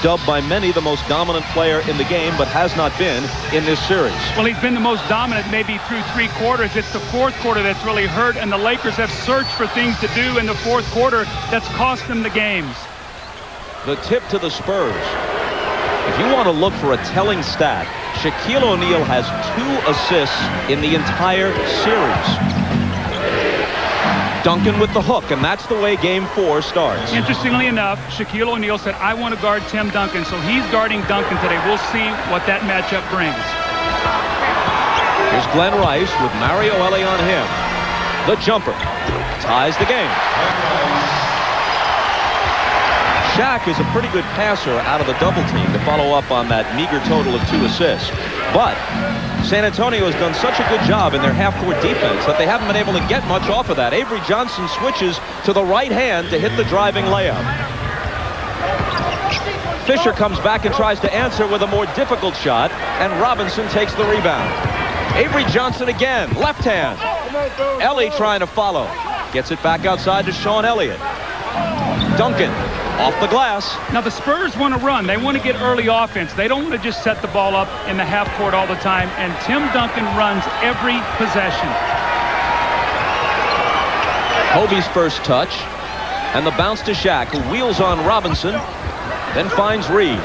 dubbed by many the most dominant player in the game, but has not been in this series. Well, he's been the most dominant maybe through 3 quarters. It's the 4th quarter that's really hurt, and the Lakers have searched for things to do in the 4th quarter that's cost them the games. The tip to the Spurs. If you want to look for a telling stat, Shaquille O'Neal has 2 assists in the entire series. Duncan with the hook, and that's the way Game 4 starts. Interestingly enough, Shaquille O'Neal said, I want to guard Tim Duncan, so he's guarding Duncan today. We'll see what that matchup brings. Here's Glenn Rice with Mario Elie on him. The jumper ties the game. Shaq is a pretty good passer out of the double team to follow up on that meager total of 2 assists. But San Antonio has done such a good job in their half-court defense that they haven't been able to get much off of that. Avery Johnson switches to the right hand to hit the driving layup. Fisher comes back and tries to answer with a more difficult shot, and Robinson takes the rebound. Avery Johnson again, left hand. Elie trying to follow. Gets it back outside to Sean Elliott. Duncan off the glass. Now the Spurs want to run. They want to get early offense. They don't want to just set the ball up in the half court all the time. And Tim Duncan runs every possession. Kobe's first touch. And the bounce to Shaq, who wheels on Robinson. Then finds Reed.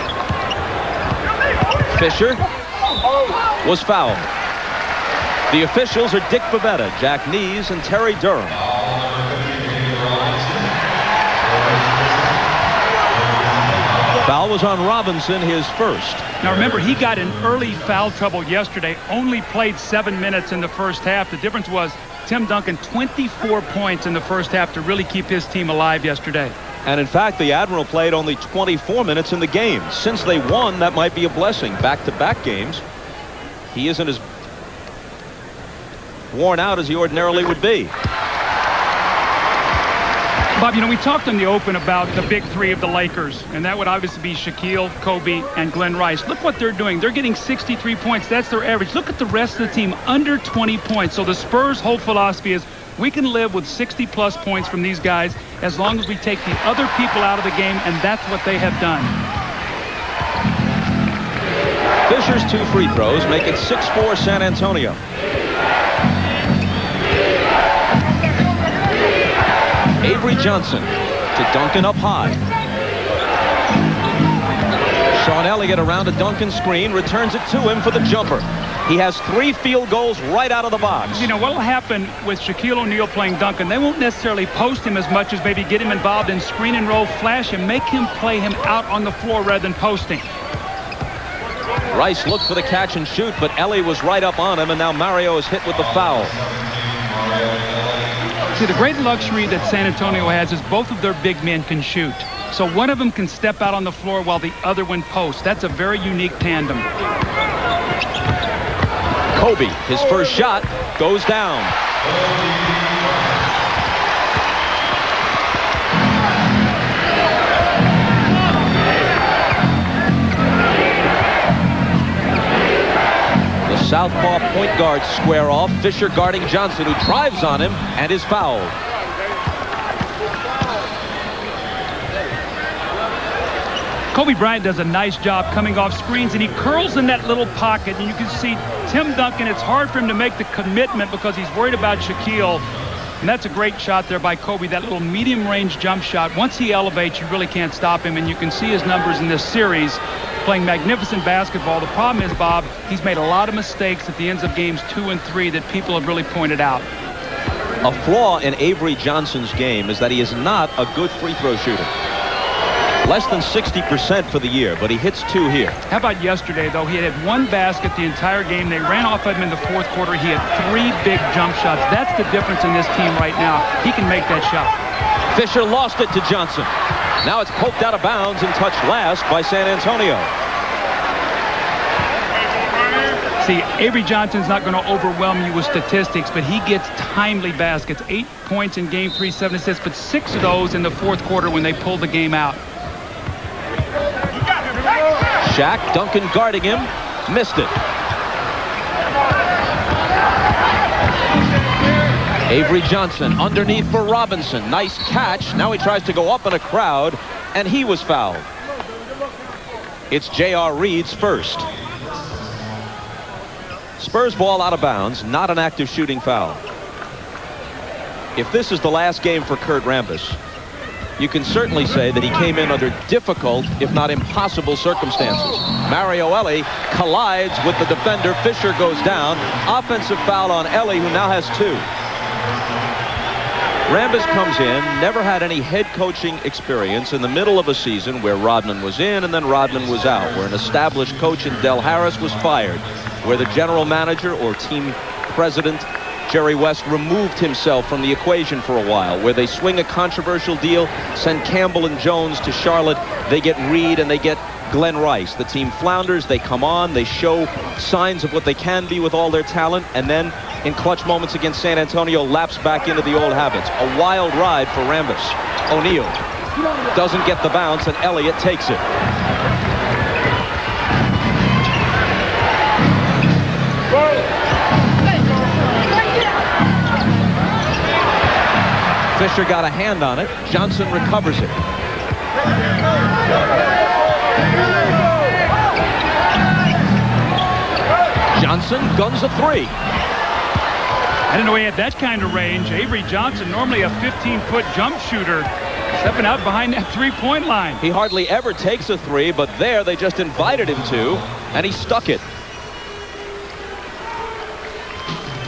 Fisher was fouled. The officials are Dick Bavetta, Jack Nees, and Terry Durham. Foul was on Robinson, his first. Now remember, he got in early foul trouble yesterday. Only played 7 minutes in the first half. The difference was Tim Duncan 24 points in the first half to really keep his team alive yesterday. And in fact, the Admiral played only 24 minutes in the game. Since they won, that might be a blessing. Back-to-back games, he isn't as worn out as he ordinarily would be. Bob, you know, we talked in the open about the big 3 of the Lakers, and that would obviously be Shaquille, Kobe, and Glenn Rice. Look what they're doing. They're getting 63 points. That's their average. Look at the rest of the team, under 20 points. So the Spurs' whole philosophy is we can live with 60-plus points from these guys as long as we take the other people out of the game, and that's what they have done. Fisher's 2 free throws make it 6-4 San Antonio. Avery Johnson to Duncan up high. Sean Elliott around a Duncan screen, returns it to him for the jumper. He has 3 field goals right out of the box. You know, what will happen with Shaquille O'Neal playing Duncan, they won't necessarily post him as much as maybe get him involved in screen and roll, flash him, make him play him out on the floor rather than posting. Rice looked for the catch and shoot, but Elie was right up on him, and now Mario is hit with the foul. See, the great luxury that San Antonio has is both of their big men can shoot. So one of them can step out on the floor while the other one posts. That's a very unique tandem. Kobe, his first shot, goes down. Southpaw point guard square off. Fisher guarding Johnson, who drives on him and is fouled. Kobe Bryant does a nice job coming off screens, and he curls in that little pocket, and you can see Tim Duncan, it's hard for him to make the commitment because he's worried about Shaquille. And that's a great shot there by Kobe, that little medium-range jump shot. Once he elevates, you really can't stop him, and you can see his numbers in this series. Playing magnificent basketball. The problem is, Bob, he's made a lot of mistakes at the ends of games 2 and 3 that people have really pointed out. A flaw in Avery Johnson's game is that he is not a good free throw shooter. Less than 60% for the year, but he hits 2 here. How about yesterday, though? He had 1 basket the entire game. They ran off of him in the 4th quarter. He had 3 big jump shots. That's the difference in this team right now. He can make that shot. Fisher lost it to Johnson. Now it's poked out of bounds and touched last by San Antonio. See, Avery Johnson's not going to overwhelm you with statistics, but he gets timely baskets. 8 points in game 3, 7 assists, but 6 of those in the 4th quarter when they pulled the game out. Shaq, Duncan guarding him, missed it. Avery Johnson underneath for Robinson. Nice catch. Now he tries to go up in a crowd, and he was fouled. It's J.R. Reed's first. Spurs ball out of bounds, not an active shooting foul. If this is the last game for Kurt Rambis, you can certainly say that he came in under difficult, if not impossible, circumstances. Mario Elie collides with the defender. Fisher goes down. Offensive foul on Elie, who now has 2. Rambis comes in, never had any head coaching experience in the middle of a season where Rodman was in and then Rodman was out, where an established coach in Del Harris was fired, where the general manager or team president Jerry West removed himself from the equation for a while, where they swing a controversial deal, send Campbell and Jones to Charlotte, they get Reed and they get Glenn Rice. The team flounders, they come on, they show signs of what they can be with all their talent, and then in clutch moments against San Antonio lapse back into the old habits. A wild ride for Rambis. O'Neal doesn't get the bounce and Elliott takes it. Fisher got a hand on it. Johnson recovers it. Johnson guns a 3. I didn't know he had that kind of range. Avery Johnson, normally a 15-foot jump shooter, stepping out behind that three-point line. He hardly ever takes a 3, but there they just invited him to, and he stuck it.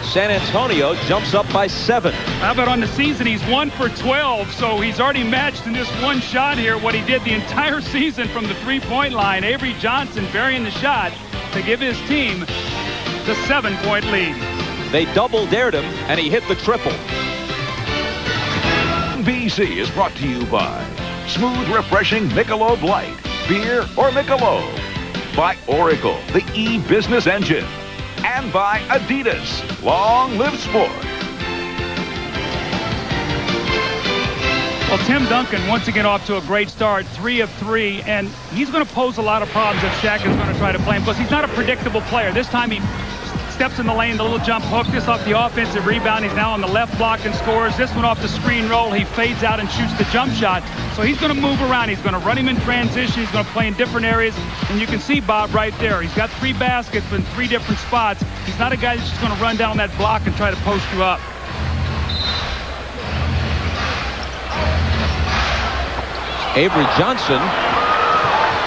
San Antonio jumps up by 7. How about on the season? He's 1 for 12, so he's already matched in this one shot here what he did the entire season from the three-point line. Avery Johnson varying the shot to give his team the 7-point lead. They double-dared him, and he hit the triple. BC is brought to you by Smooth Refreshing Michelob Light, Beer or Michelob, by Oracle, the e-business engine, and by Adidas. Long live sport. Well, Tim Duncan once again off to a great start, 3 of 3, and he's going to pose a lot of problems if Shaq is going to try to play him because he's not a predictable player. This time he steps in the lane, the little jump hook, this off the offensive rebound. He's now on the left block and scores. This one off the screen roll. He fades out and shoots the jump shot. So he's going to move around. He's going to run him in transition. He's going to play in different areas. And you can see Bob right there. He's got 3 baskets in 3 different spots. He's not a guy that's just going to run down that block and try to post you up. Avery Johnson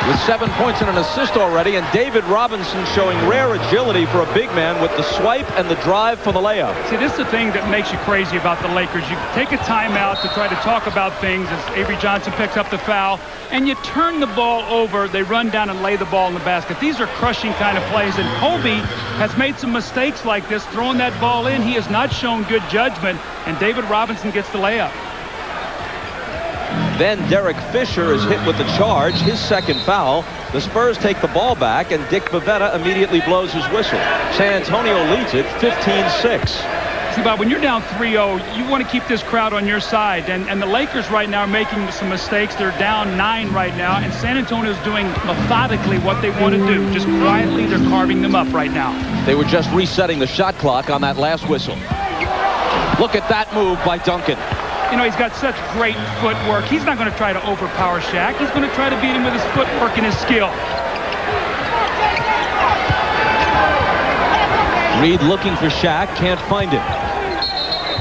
with 7 points and an assist already, and David Robinson showing rare agility for a big man with the swipe and the drive for the layup. See, this is the thing that makes you crazy about the Lakers. You take a timeout to try to talk about things as Avery Johnson picks up the foul, and you turn the ball over, they run down and lay the ball in the basket. These are crushing kind of plays, and Kobe has made some mistakes like this, throwing that ball in. He has not shown good judgment, and David Robinson gets the layup. Then Derek Fisher is hit with the charge, his second foul. The Spurs take the ball back, and Dick Bavetta immediately blows his whistle. San Antonio leads it 15-6. See, Bob, when you're down 3-0, you want to keep this crowd on your side. And the Lakers right now are making some mistakes. They're down 9 right now, and San Antonio is doing methodically what they want to do. Just quietly, they're carving them up right now. They were just resetting the shot clock on that last whistle. Look at that move by Duncan. You know, he's got such great footwork. He's not going to try to overpower Shaq. He's going to try to beat him with his footwork and his skill. Reed looking for Shaq, can't find him.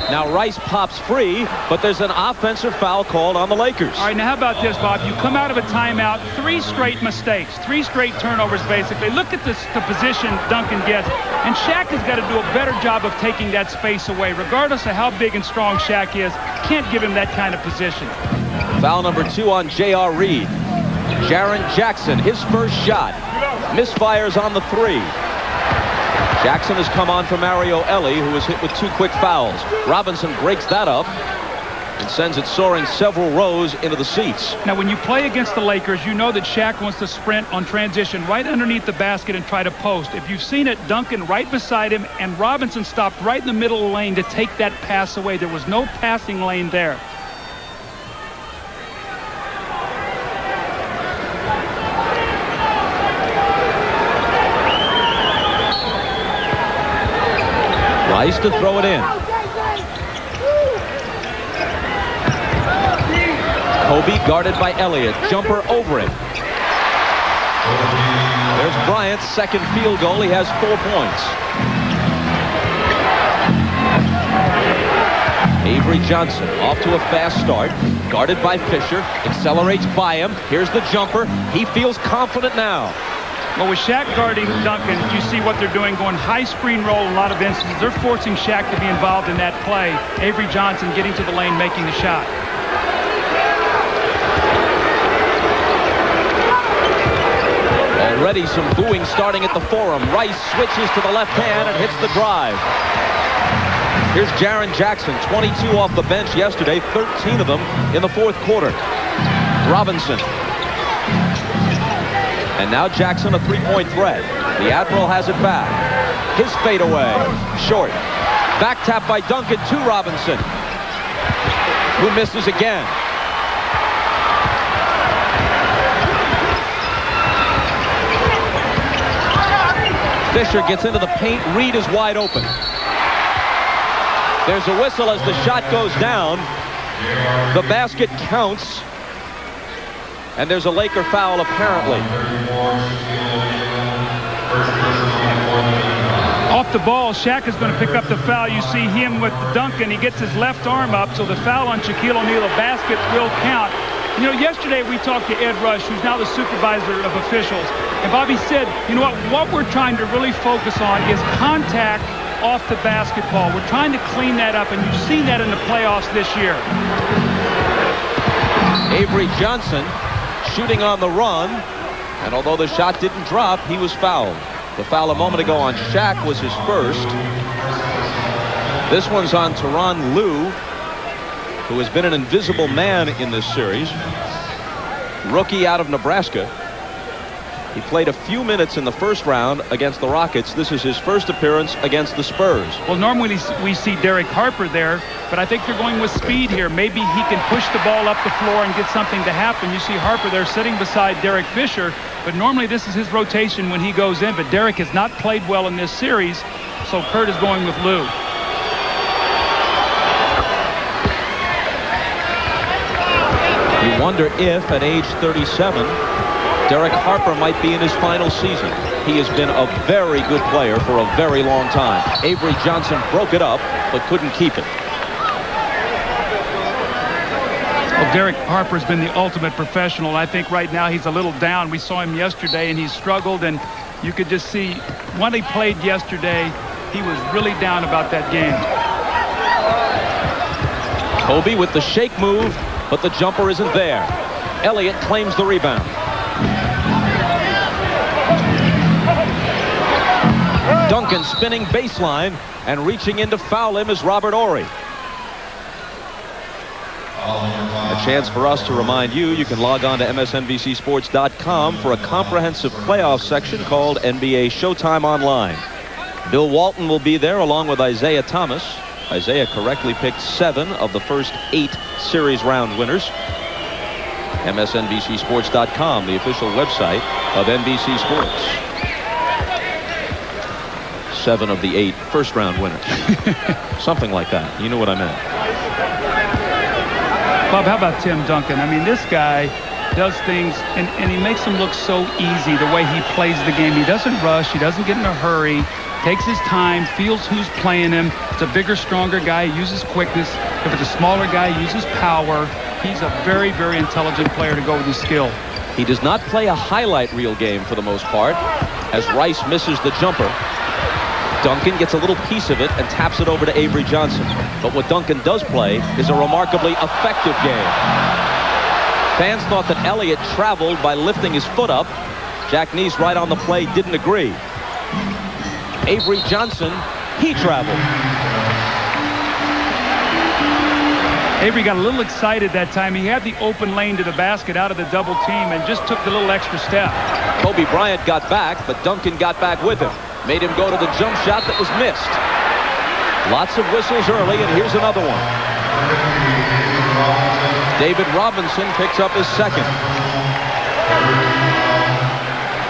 Now Rice pops free, but there's an offensive foul called on the Lakers. All right, now how about this, Bob? You come out of a timeout, 3 straight mistakes, 3 straight turnovers, basically. Look at this, the position Duncan gets. And Shaq has got to do a better job of taking that space away. Regardless of how big and strong Shaq is, can't give him that kind of position. Foul number 2 on J.R. Reed. Jaren Jackson, his first shot. Misfires on the 3. Jackson has come on for Mario Elie, who was hit with 2 quick fouls. Robinson breaks that up and sends it soaring several rows into the seats. Now, when you play against the Lakers, you know that Shaq wants to sprint on transition right underneath the basket and try to post. If you've seen it, Duncan right beside him, and Robinson stopped right in the middle of the lane to take that pass away. There was no passing lane there. Rice to throw it in. Kobe guarded by Elliott. Jumper over him. Bryant's second field goal. He has 4 points. Avery Johnson off to a fast start. Guarded by Fisher. Accelerates by him. Here's the jumper. He feels confident now. Well, with Shaq guarding Duncan, you see what they're doing, going high screen roll in a lot of instances. They're forcing Shaq to be involved in that play. Avery Johnson getting to the lane, making the shot. Already some booing starting at the Forum. Rice switches to the left hand and hits the drive. Here's Jaren Jackson, 22 off the bench yesterday, 13 of them in the fourth quarter. Robinson. And now Jackson, a three-point threat. The Admiral has it back. His fadeaway, short. Back tap by Duncan to Robinson, who misses again. Fisher gets into the paint. Reed is wide open. There's a whistle as the shot goes down. The basket counts. And there's a Laker foul apparently. Off the ball, Shaq is going to pick up the foul. You see him with Duncan. He gets his left arm up, so the foul on Shaquille O'Neal, the basket will count. You know, yesterday we talked to Ed Rush, who's now the supervisor of officials. And Bobby said, you know what we're trying to really focus on is contact off the basketball. We're trying to clean that up, and you've seen that in the playoffs this year. Avery Johnson shooting on the run, and although the shot didn't drop, he was fouled. The foul a moment ago on Shaq was his first. This one's on Tyronn Lue, who has been an invisible man in this series. Rookie out of Nebraska. He played a few minutes in the first round against the Rockets. This is his first appearance against the Spurs. Well, normally we see Derek Harper there, but I think they're going with speed here. Maybe he can push the ball up the floor and get something to happen. You see Harper there sitting beside Derek Fisher, but normally this is his rotation when he goes in. But Derek has not played well in this series, so Kurt is going with Lue. You wonder if, at age 37, Derek Harper might be in his final season. He has been a very good player for a very long time. Avery Johnson broke it up, but couldn't keep it. Well, Derek Harper's been the ultimate professional. I think right now he's a little down. We saw him yesterday, and he struggled, and you could just see when he played yesterday, he was really down about that game. Kobe with the shake move, but the jumper isn't there. Elliott claims the rebound. Duncan spinning baseline, and reaching in to foul him is Robert Horry. A chance for us to remind you, you can log on to MSNBCSports.com for a comprehensive playoff section called NBA Showtime Online. Bill Walton will be there along with Isaiah Thomas. Isaiah correctly picked 7 of the first 8 series round winners. MSNBCSports.com, the official website of NBC Sports. 7 of the 8 first round winners. Something like that. You know what I meant. Bob, how about Tim Duncan? I mean, this guy does things, and he makes them look so easy, the way he plays the game. He doesn't rush. He doesn't get in a hurry. Takes his time, feels who's playing him. It's a bigger, stronger guy. He uses quickness. If it's a smaller guy, he uses power. He's a very, very intelligent player to go with his skill. He does not play a highlight reel game for the most part, as Rice misses the jumper. Duncan gets a little piece of it and taps it over to Avery Johnson. But what Duncan does play is a remarkably effective game. Fans thought that Elliott traveled by lifting his foot up. Jack Neese, right on the play, didn't agree. Avery Johnson, he traveled. Avery got a little excited that time. He had the open lane to the basket out of the double team and just took the little extra step. Kobe Bryant got back, but Duncan got back with him. Made him go to the jump shot that was missed. Lots of whistles early, and here's another one. David Robinson picks up his second.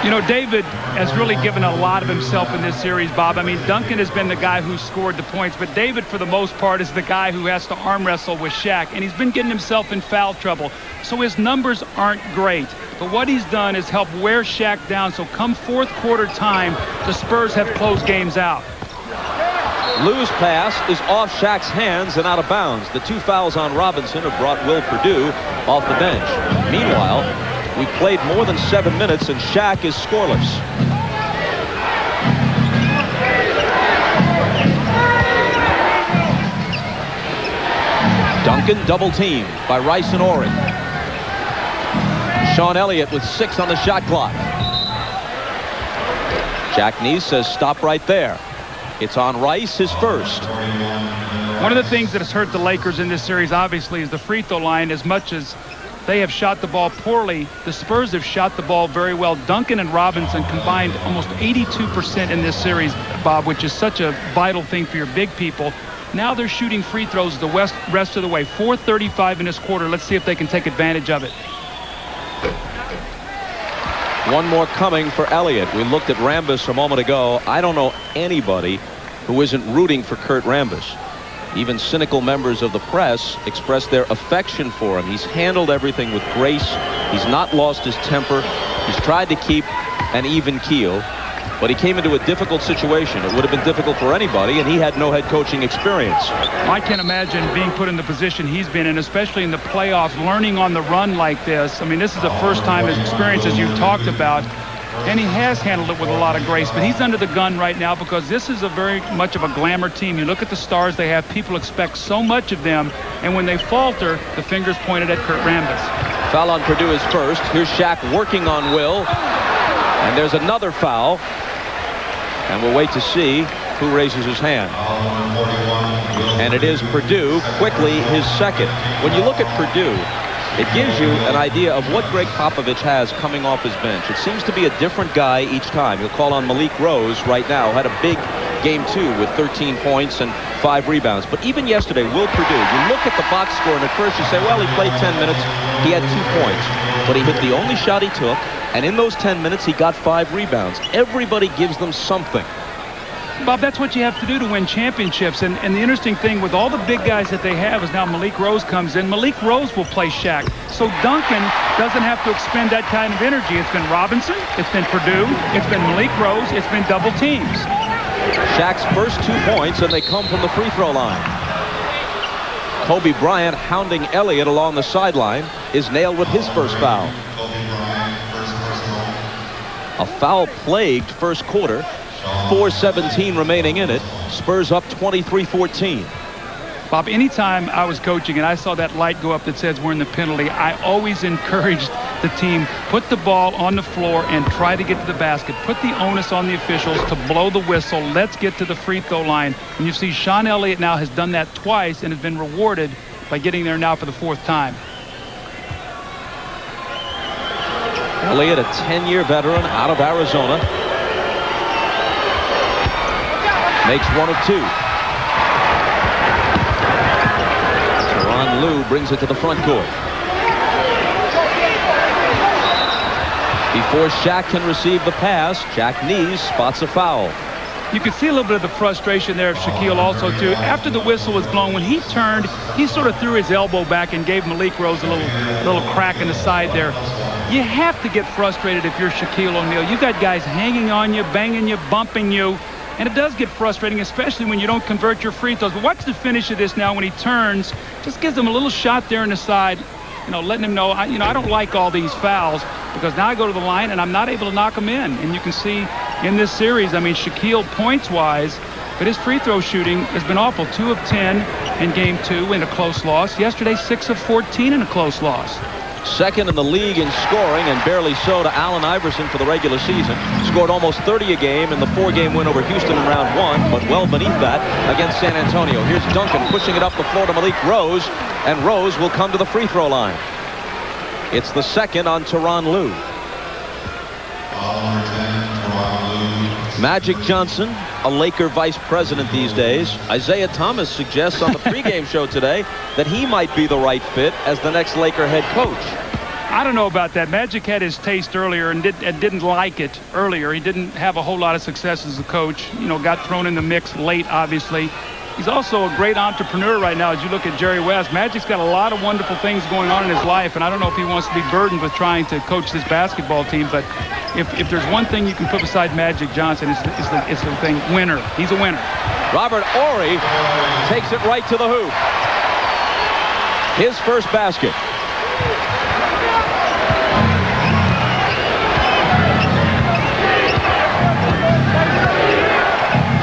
You know, David has really given a lot of himself in this series, Bob. I mean, Duncan has been the guy who scored the points, but David, for the most part, is the guy who has to arm wrestle with Shaq, and he's been getting himself in foul trouble. So his numbers aren't great. But what he's done is help wear Shaq down, so come fourth quarter time, the Spurs have closed games out. Lou's pass is off Shaq's hands and out of bounds. The 2 fouls on Robinson have brought Will Perdue off the bench. Meanwhile, we played more than 7 minutes, and Shaq is scoreless. Duncan double teamed by Rice and Orrig. Sean Elliott with 6 on the shot clock. Jack Neese says stop right there. It's on Rice, his first. One of the things that has hurt the Lakers in this series, obviously, is the free throw line. As much as they have shot the ball poorly, the Spurs have shot the ball very well. Duncan and Robinson combined almost 82% in this series, Bob, which is such a vital thing for your big people. Now they're shooting free throws the rest of the way. 4:35 in this quarter. Let's see if they can take advantage of it. One more coming for Elliott. We looked at Rambis a moment ago. I don't know anybody who isn't rooting for Kurt Rambis. Even cynical members of the press express their affection for him. He's handled everything with grace. He's not lost his temper. He's tried to keep an even keel. But he came into a difficult situation. It would have been difficult for anybody, and he had no head coaching experience. I can't imagine being put in the position he's been in, especially in the playoffs, learning on the run like this. I mean, this is the first time his experience, as you talked about, and he has handled it with a lot of grace. But he's under the gun right now because this is a very much of a glamour team. You look at the stars they have. People expect so much of them, and when they falter, the finger's pointed at Kurt Rambis. Foul on Perdue is first. Here's Shaq working on Will, and there's another foul. And we'll wait to see who raises his hand. And it is Perdue, quickly his second. When you look at Perdue, it gives you an idea of what Greg Popovich has coming off his bench. It seems to be a different guy each time. He'll call on Malik Rose right now. Had a big game 2 with 13 points and 5 rebounds. But even yesterday, Will Perdue, you look at the box score, and at first you say, well, he played 10 minutes. He had 2 points. But he hit the only shot he took. And in those 10 minutes, he got 5 rebounds. Everybody gives them something. Bob, that's what you have to do to win championships. And the interesting thing with all the big guys that they have is now Malik Rose comes in. Malik Rose will play Shaq. So Duncan doesn't have to expend that kind of energy. It's been Robinson. It's been Perdue. It's been Malik Rose. It's been double teams. Shaq's first 2 points, and they come from the free throw line. Kobe Bryant hounding Elliott along the sideline is nailed with his first foul. A foul-plagued first quarter. 4:17 remaining in it. Spurs up 23-14. Bob, anytime I was coaching and I saw that light go up that says we're in the penalty, I always encouraged the team, put the ball on the floor and try to get to the basket. Put the onus on the officials to blow the whistle. Let's get to the free throw line. And you see Sean Elliott now has done that twice and has been rewarded by getting there now for the 4th time. Elliott, a 10-year veteran out of Arizona. Makes 1 of 2. Tyronn Lue brings it to the front court. Before Shaq can receive the pass, Jack Neese spots a foul. You could see a little bit of the frustration there of Shaquille also, too. After the whistle was blown, when he turned, he sort of threw his elbow back and gave Malik Rose a little crack in the side there. You have to get frustrated if you're Shaquille O'Neal. You got guys hanging on you, banging you, bumping you. And it does get frustrating, especially when you don't convert your free throws. But watch the finish of this now when he turns. Just gives him a little shot there in the side, letting him know, I don't like all these fouls because now I go to the line and I'm not able to knock them in. And you can see in this series, I mean, Shaquille points-wise, but his free throw shooting has been awful. 2 of 10 in game 2 in a close loss. Yesterday, 6 of 14 in a close loss. Second in the league in scoring, and barely so to Allen Iverson for the regular season. Scored almost 30 a game in the 4-game win over Houston in round 1, but well beneath that against San Antonio. Here's Duncan pushing it up the floor to Malik Rose, and Rose will come to the free throw line. It's the second on Tyronn Lue. Magic Johnson, a Laker vice president these days. Isaiah Thomas suggests on the pregame show today that he might be the right fit as the next Laker head coach. I don't know about that. Magic had his taste earlier and didn't like it earlier. He didn't have a whole lot of success as a coach. You know, got thrown in the mix late, obviously. He's also a great entrepreneur right now. As you look at Jerry West, Magic's got a lot of wonderful things going on in his life, and I don't know if he wants to be burdened with trying to coach this basketball team, but if there's one thing you can put beside Magic Johnson, it's the thing, winner. He's a winner. Robert Horry takes it right to the hoop. His first basket.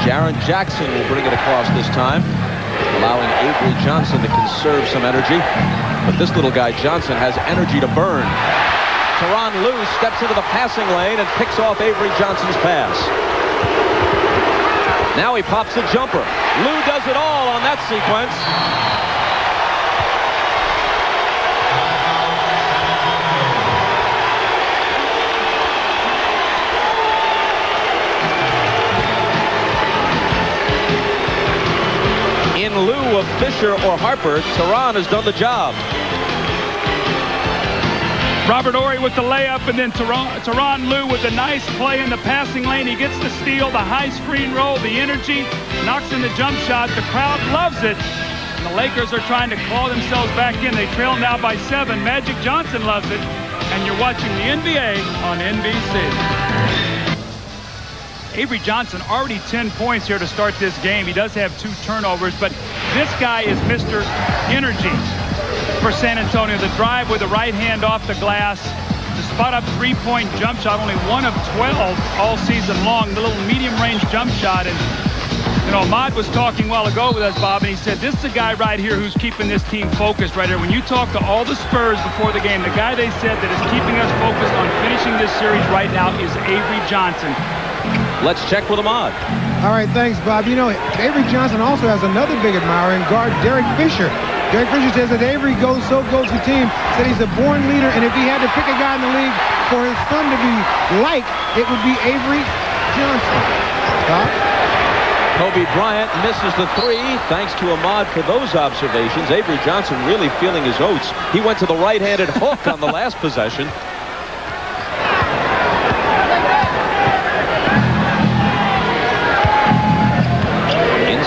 Jaren Jackson will bring it across this time, allowing Avery Johnson to conserve some energy. But this little guy Johnson has energy to burn. Tyronn Lue steps into the passing lane and picks off Avery Johnson's pass. Now he pops a jumper. Lue does it all on that sequence. In lieu of Fisher or Harper, Tyronn has done the job. Robert Horry with the layup, and then Tyronn Lue with a nice play in the passing lane. He gets the steal, the high screen roll, the energy, knocks in the jump shot. The crowd loves it. And the Lakers are trying to claw themselves back in. They trail now by 7. Magic Johnson loves it. And you're watching the NBA on NBC. Avery Johnson already 10 points here to start this game. He does have 2 turnovers, but this guy is Mr. Energy for San Antonio. The drive with the right hand off the glass, the spot up 3-point jump shot, only 1 of 12 all season long, the little medium range jump shot. And you know, Ahmad was talking a while ago with us, Bob, and he said this is the guy right here who's keeping this team focused right here. When you talk to all the Spurs before the game, the guy they said that is keeping us focused on finishing this series right now is Avery Johnson. Let's check with Ahmad. All right, thanks, Bob. You know, Avery Johnson also has another big admirer in guard Derek Fisher. Derek Fisher says that Avery goes, so goes the team. Said he's a born leader, and if he had to pick a guy in the league for his son to be like, it would be Avery Johnson. Bob? Kobe Bryant misses the 3. Thanks to Ahmad for those observations. Avery Johnson really feeling his oats. He went to the right-handed hook on the last possession.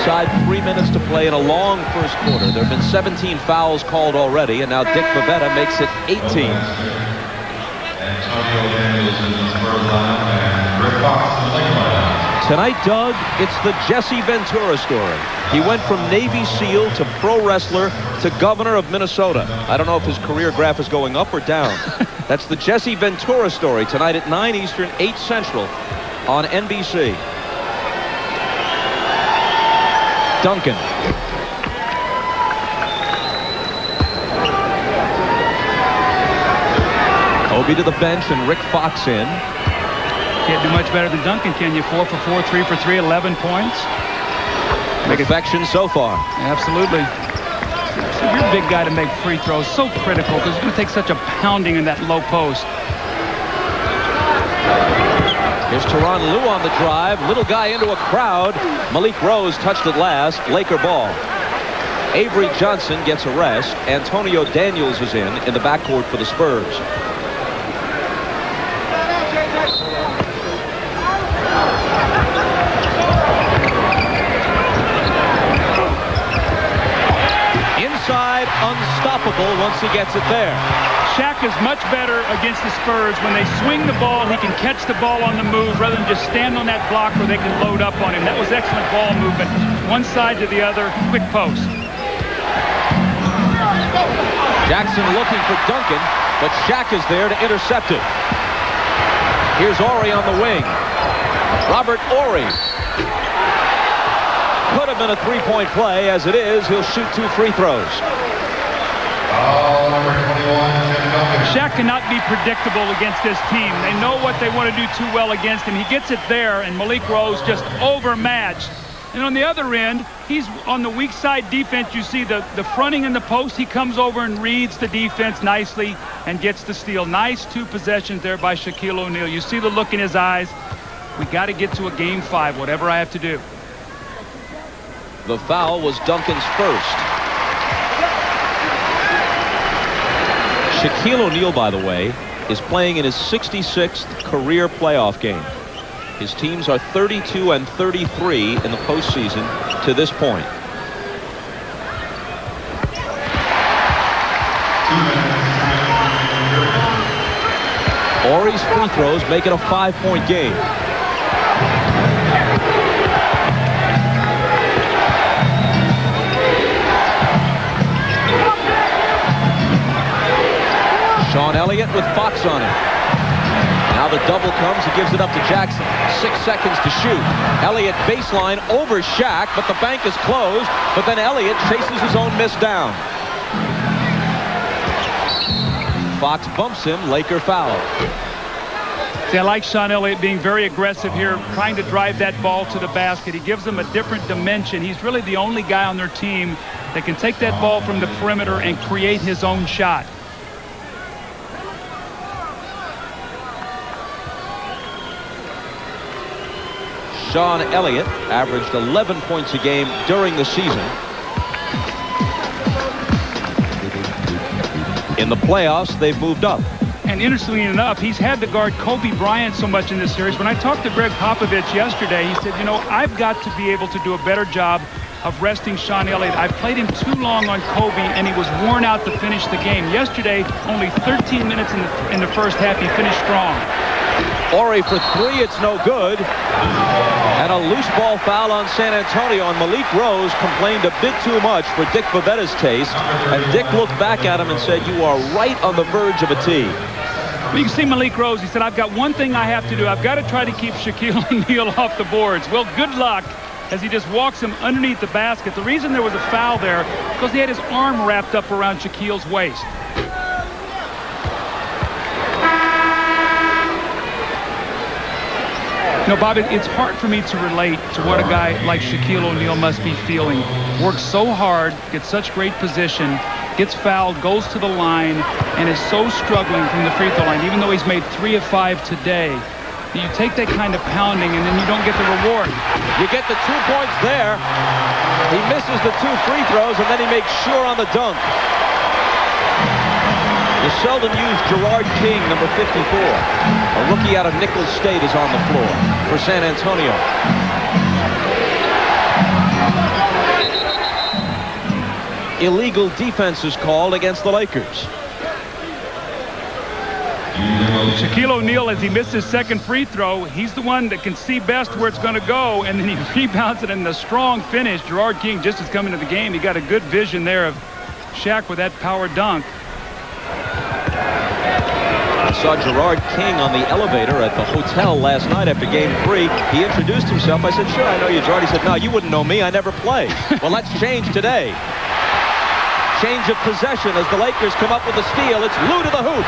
Inside 3 minutes to play in a long first quarter. There have been 17 fouls called already, and now Dick Bavetta makes it 18. Tonight, Doug, it's the Jesse Ventura story. He went from Navy SEAL to pro wrestler to governor of Minnesota. I don't know if his career graph is going up or down. That's the Jesse Ventura story tonight at 9 Eastern, 8 Central on NBC. Duncan. Kobe to the bench and Rick Fox in. Can't do much better than Duncan, can you? 4 for 4, 3 for 3, 11 points. Perfection so far. Absolutely. So you're a big guy to make free throws. So critical because it's going to take such a pounding in that low post. Here's Tyronn Lue on the drive. Little guy into a crowd. Malik Rose touched it last. Laker ball. Avery Johnson gets a rest. Antonio Daniels is in the backcourt for the Spurs. Inside, unstoppable once he gets it there. Shaq is much better against the Spurs. When they swing the ball, he can catch the ball on the move rather than just stand on that block where they can load up on him. That was excellent ball movement. One side to the other, quick post. Jackson looking for Duncan, but Shaq is there to intercept it. Here's Horry on the wing. Robert Horry. Could have been a 3-point play. As it is, he'll shoot 2 free throws. Shaq cannot be predictable against this team. They know what they want to do too well against him. He gets it there, and Malik Rose just overmatched. And on the other end, he's on the weak side defense. You see the fronting in the post. He comes over and reads the defense nicely and gets the steal. Nice 2 possessions there by Shaquille O'Neal. You see the look in his eyes. We got to get to a game 5, whatever I have to do. The foul was Duncan's first. Shaquille O'Neal, by the way, is playing in his 66th career playoff game. His teams are 32 and 33 in the postseason to this point. Horry's free throws make it a 5-point game. Sean Elliott with Fox on him. Now the double comes. He gives it up to Jackson. 6 seconds to shoot. Elliott baseline over Shaq, but the bank is closed. But then Elliott chases his own miss down. Fox bumps him. Laker foul. See, I like Sean Elliott being very aggressive here, trying to drive that ball to the basket. He gives them a different dimension. He's really the only guy on their team that can take that ball from the perimeter and create his own shot. Sean Elliott averaged 11 points a game during the season. In the playoffs, they've moved up. And interestingly enough, he's had to guard Kobe Bryant so much in this series. When I talked to Greg Popovich yesterday, he said, you know, I've got to be able to do a better job of resting Sean Elliott. I've played him too long on Kobe, and he was worn out to finish the game. Yesterday, only 13 minutes in the first half, he finished strong. Horry for three, it's no good. And a loose ball foul on San Antonio, and Malik Rose complained a bit too much for Dick Bavetta's taste. And Dick looked back at him and said, you are right on the verge of a tee. You can see Malik Rose. He said, I've got one thing I have to do. I've got to try to keep Shaquille O'Neal off the boards. Well, good luck as he just walks him underneath the basket. The reason there was a foul there because he had his arm wrapped up around Shaquille's waist. You know, Bob, it's hard for me to relate to what a guy like Shaquille O'Neal must be feeling. Works so hard, gets such great position, gets fouled, goes to the line, and is so struggling from the free throw line, even though he's made 3 of 5 today. You take that kind of pounding, and then you don't get the reward. You get the 2 points there. He misses the 2 free throws, and then he makes sure on the dunk. The seldom used Gerard King, number 54. A rookie out of Nicholls State is on the floor for San Antonio. Illegal defense is called against the Lakers. Shaquille O'Neal, as he missed his second free throw, he's the one that can see best where it's going to go, and then he rebounds it in the strong finish. Gerard King just as coming to the game. He got a good vision there of Shaq with that power dunk. I saw Gerard King on the elevator at the hotel last night after Game 3. He introduced himself. I said, sure, I know you, Gerard. He said, no, you wouldn't know me. I never play. Well, let's change today. Change of possession as the Lakers come up with a steal. It's Lou to the hoop.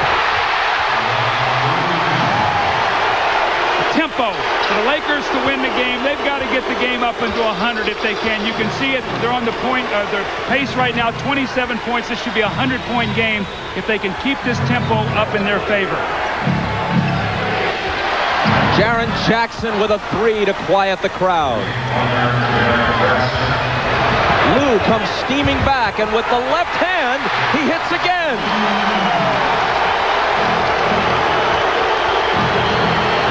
Tempo for the Lakers to win the game. They've got to get the game up into 100 if they can. You can see it. They're on the point, their pace right now, 27 points. This should be a 100-point game if they can keep this tempo up in their favor. Jaren Jackson with a 3 to quiet the crowd. Lou comes steaming back, and with the left hand, he hits again.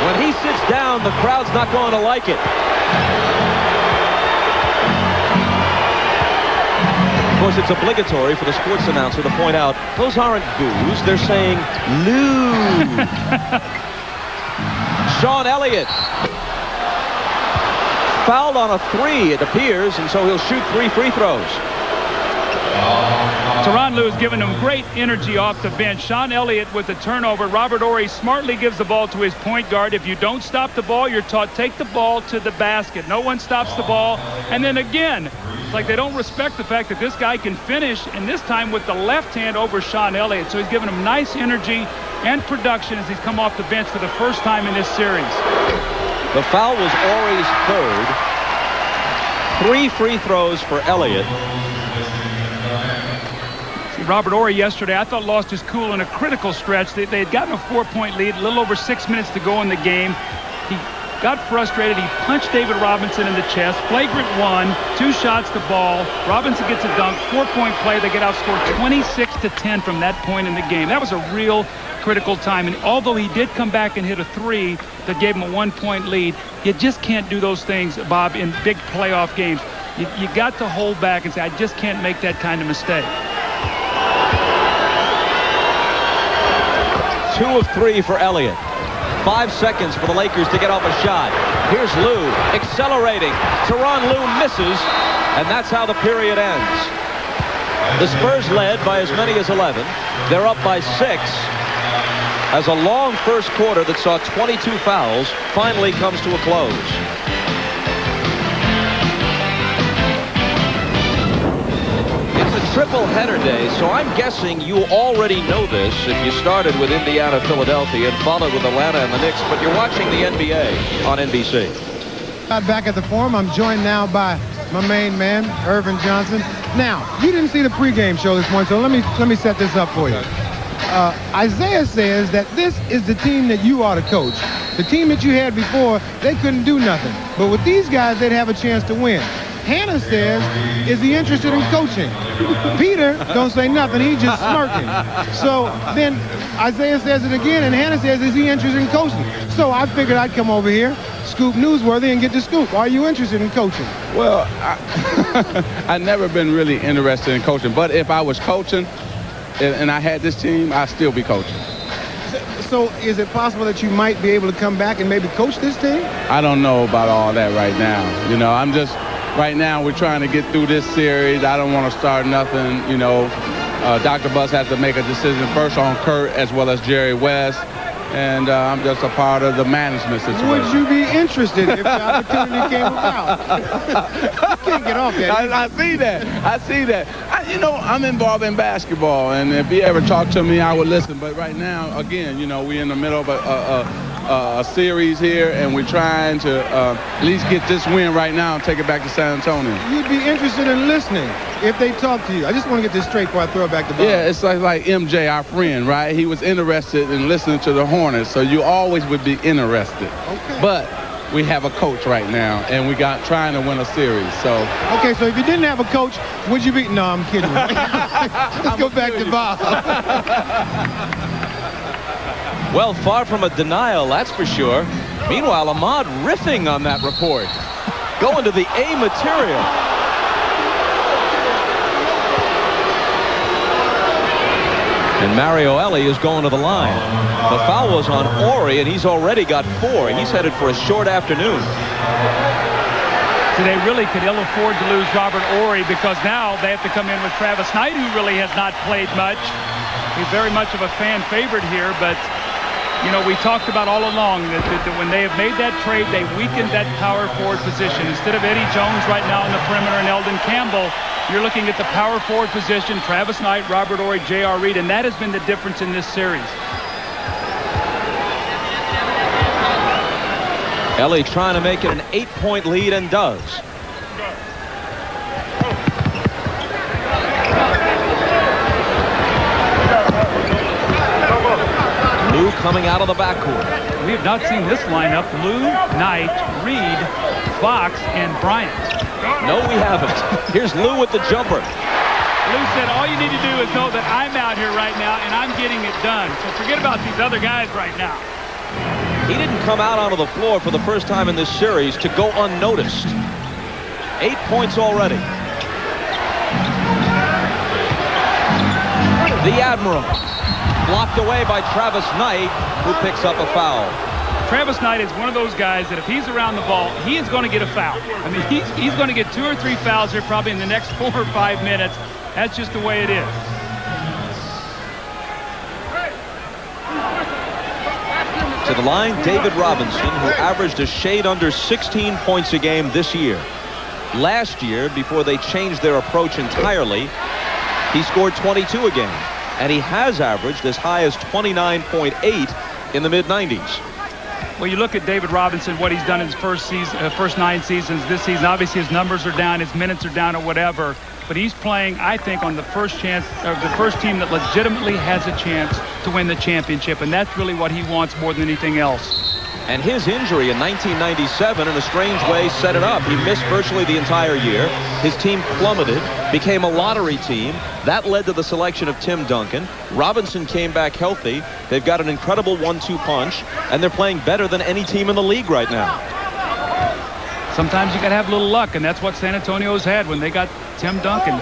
When he sits down, the crowd's not going to like it. Of course, it's obligatory for the sports announcer to point out, those aren't boos, they're saying Lou. Sean Elliott fouled on a 3, it appears, and so he'll shoot 3 free throws. Tyronn Lue has given him great energy off the bench. Sean Elliott with the turnover. Robert Horry smartly gives the ball to his point guard. If you don't stop the ball, you're taught take the ball to the basket. No one stops the ball. And then again, it's like they don't respect the fact that this guy can finish, and this time with the left hand over Sean Elliott. So he's given him nice energy and production as he's come off the bench for the first time in this series. The foul was Horry's 3rd. 3 free throws for Elliott. Robert Horry yesterday, I thought, lost his cool in a critical stretch. They had gotten a 4-point lead, a little over 6 minutes to go in the game. He got frustrated. He punched David Robinson in the chest. Flagrant 1, 2 shots to ball. Robinson gets a dunk, 4-point play. They get outscored 26-10 from that point in the game. That was a real critical time. And although he did come back and hit a 3 that gave him a 1-point lead, you just can't do those things, Bob, in big playoff games. You got to hold back and say, I just can't make that kind of mistake. 2 of 3 for Elliott. 5 seconds for the Lakers to get off a shot. Here's Lou accelerating. Tyronn Lue misses, and that's how the period ends. The Spurs led by as many as 11. They're up by 6 as a long first quarter that saw 22 fouls finally comes to a close. Triple header day, so I'm guessing you already know this if you started with Indiana, Philadelphia, and followed with Atlanta and the Knicks, but you're watching the NBA on NBC. Back at the Forum, I'm joined now by my main man, Irvin Johnson. Now, you didn't see the pregame show this morning, so let me set this up for you. Isaiah says that this is the team that you ought to coach. The team that you had before, they couldn't do nothing. But with these guys, they'd have a chance to win. Hannah says, is he interested in coaching? Peter don't say nothing. He's just smirking. So then Isaiah says it again, and Hannah says, is he interested in coaching? So I figured I'd come over here, scoop Newsworthy, and get the scoop. Are you interested in coaching? Well, I've never been really interested in coaching. But if I was coaching and I had this team, I'd still be coaching. So is it possible that you might be able to come back and maybe coach this team? I don't know about all that right now. You know, I'm just... Right now, we're trying to get through this series. I don't want to start nothing, you know. Dr. Buss has to make a decision first on Kurt as well as Jerry West. And I'm just a part of the management situation. Would you be interested if the opportunity came about? You can't get off that. I see that. I see that. You know, I'm involved in basketball, and if you ever talk to me, I would listen. But right now, again, you know, we're in the middle of a series here, and we're trying to at least get this win right now and take it back to San Antonio. You'd be interested in listening if they talk to you. I just want to get this straight before I throw it back to Bob. Yeah, it's like MJ, our friend, right? He was interested in listening to the Hornets, so you always would be interested. Okay. But we have a coach right now, and we got trying to win a series. So okay, so if you didn't have a coach, would you be? No, I'm kidding. Let's go back to Bob. Well, far from a denial, that's for sure. Meanwhile, Ahmad riffing on that report. Going to the A material. And Mario Elie is going to the line. The foul was on Horry, and he's already got 4. He's headed for a short afternoon. So they really could ill afford to lose Robert Horry, because now they have to come in with Travis Knight, who really has not played much. He's very much of a fan favorite here, but you know, we talked about all along that when they have made that trade, they weakened that power forward position. Instead of Eddie Jones right now in the perimeter and Eldon Campbell, you're looking at the power forward position, Travis Knight, Robert Horry, J.R. Reed, and that has been the difference in this series. Elie trying to make it an 8-point lead, and does. Lue coming out of the backcourt. We have not seen this lineup. Lue, Knight, Reed, Fox, and Bryant. No, we haven't. Here's Lue with the jumper. Lue said, all you need to do is know that I'm out here right now and I'm getting it done. So forget about these other guys right now. He didn't come out onto the floor for the first time in this series to go unnoticed. 8 points already. The Admiral. Blocked away by Travis Knight, who picks up a foul. Travis Knight is one of those guys that if he's around the ball, he is going to get a foul. I mean, he's going to get 2 or 3 fouls here probably in the next 4 or 5 minutes. That's just the way it is. To the line, David Robinson, who averaged a shade under 16 points a game this year. Last year, before they changed their approach entirely, he scored 22 a game. And he has averaged as high as 29.8 in the mid-90s. Well, you look at David Robinson, what he's done in his first 9 seasons this season. Obviously, his numbers are down, his minutes are down, or whatever. But he's playing, I think, on the first team that legitimately has a chance to win the championship. And that's really what he wants more than anything else. And his injury in 1997, in a strange way, set it up. He missed virtually the entire year. His team plummeted, became a lottery team. That led to the selection of Tim Duncan. Robinson came back healthy. They've got an incredible 1-2 punch, and they're playing better than any team in the league right now. Sometimes you got to have a little luck, and that's what San Antonio's had when they got Tim Duncan.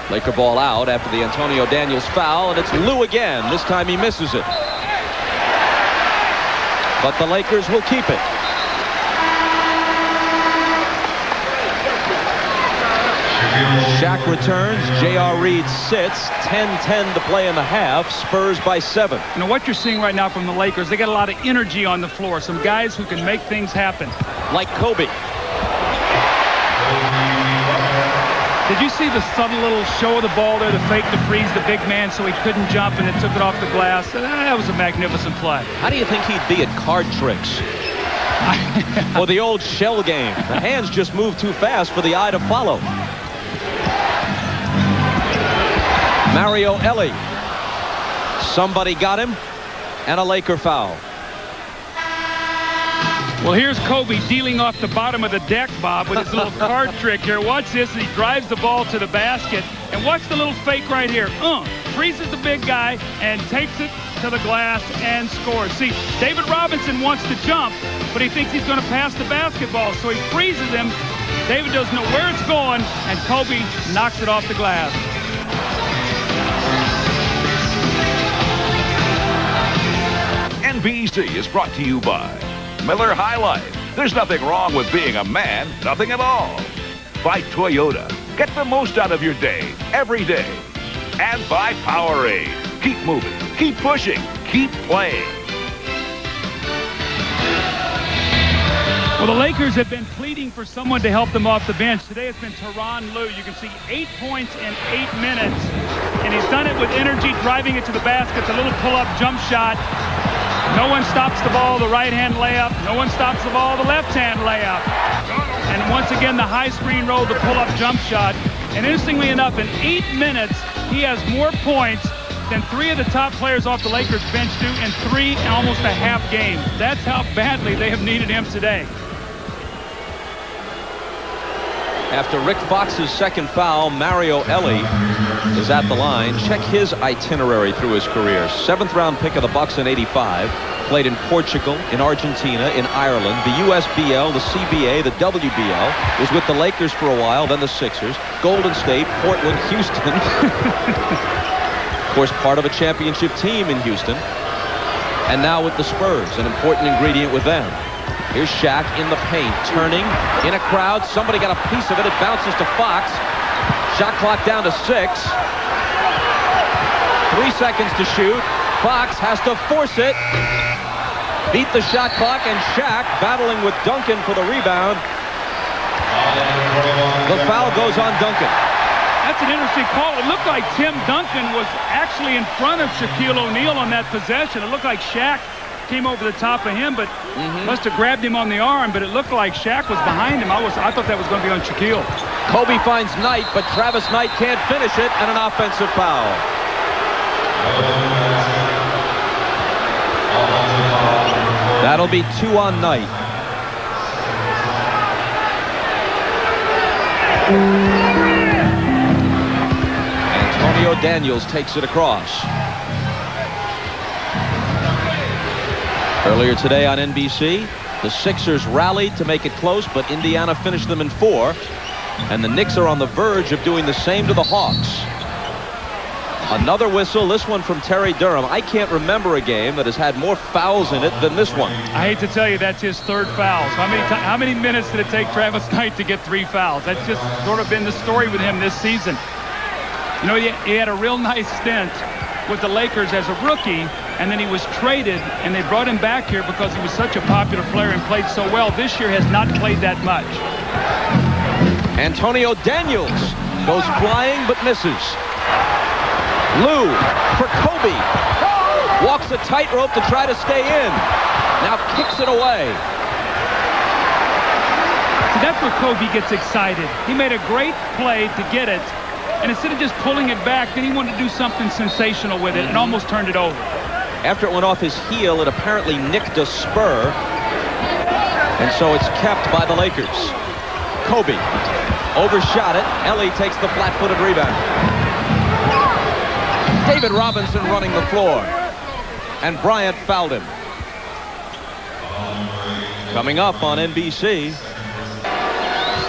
Laker ball out after the Antonio Daniels foul, and it's Lou again. This time he misses it. But the Lakers will keep it. Shaq returns. J.R. Reed sits. 10-10 to play in the half. Spurs by 7. You know what you're seeing right now from the Lakers, they got a lot of energy on the floor. Some guys who can make things happen. Like Kobe. Did you see the subtle little show of the ball there, the fake to freeze the big man so he couldn't jump and it took it off the glass? That was a magnificent play. How do you think he'd be at card tricks? Or the old shell game? The hands just move too fast for the eye to follow. Mario Elie. Somebody got him, and a Laker foul. Well, here's Kobe dealing off the bottom of the deck, Bob, with his little card trick here. Watch this. He drives the ball to the basket. And watch the little fake right here. Freezes the big guy and takes it to the glass and scores. See, David Robinson wants to jump, but he thinks he's going to pass the basketball. So he freezes him. David doesn't know where it's going, and Kobe knocks it off the glass. NBC is brought to you by Miller High Life. There's nothing wrong with being a man, nothing at all. By Toyota. Get the most out of your day, every day. And by Powerade. Keep moving, keep pushing, keep playing. Well, the Lakers have been pleading for someone to help them off the bench. Today it's been Tyronn Lue. You can see 8 points in 8 minutes. And he's done it with energy, driving it to the basket. A little pull-up jump shot. No one stops the ball, the right-hand layup. No one stops the ball, the left-hand layup. And once again, the high screen roll, the pull-up jump shot. And interestingly enough, in 8 minutes, he has more points than 3 of the top players off the Lakers bench do in 3 and almost a half games. That's how badly they have needed him today. After Rick Fox's second foul, Mario Elie is at the line. Check his itinerary through his career. 7th round pick of the Bucks in '85. Played in Portugal, in Argentina, in Ireland, the USBL, the CBA, the WBL. Was with the Lakers for a while, then the Sixers, Golden State, Portland, Houston. Of course, part of a championship team in Houston. And now with the Spurs, an important ingredient with them. Here's Shaq in the paint, turning in a crowd. Somebody got a piece of it. It bounces to Fox. Shot clock down to 6. 3 seconds to shoot. Fox has to force it. Beat the shot clock, and Shaq battling with Duncan for the rebound. The foul goes on Duncan. That's an interesting call. It looked like Tim Duncan was actually in front of Shaquille O'Neal on that possession. It looked like Shaq came over the top of him, but must have grabbed him on the arm, but it looked like Shaq was behind him. I thought that was going to be on Shaquille. Kobe finds Knight, but Travis Knight can't finish it, and an offensive foul. That'll be 2 on Knight. Antonio Daniels takes it across. Earlier today on NBC, the Sixers rallied to make it close, but Indiana finished them in 4. And the Knicks are on the verge of doing the same to the Hawks. Another whistle, this one from Terry Durham. I can't remember a game that has had more fouls in it than this one. I hate to tell you, that's his 3rd foul. So how many minutes did it take Travis Knight to get 3 fouls? That's just sort of been the story with him this season. You know, he had a real nice stint with the Lakers as a rookie, and then he was traded, and they brought him back here because he was such a popular player and played so well. This year has not played that much. Antonio Daniels goes flying but misses. Lou for Kobe. Walks a tightrope to try to stay in. Now kicks it away. See, that's where Kobe gets excited. He made a great play to get it, and instead of just pulling it back, then he wanted to do something sensational with it and almost turned it over. After it went off his heel, it apparently nicked a spur. And so it's kept by the Lakers. Kobe overshot it. Ellie takes the flat-footed rebound. David Robinson running the floor. And Bryant fouled him. Coming up on NBC,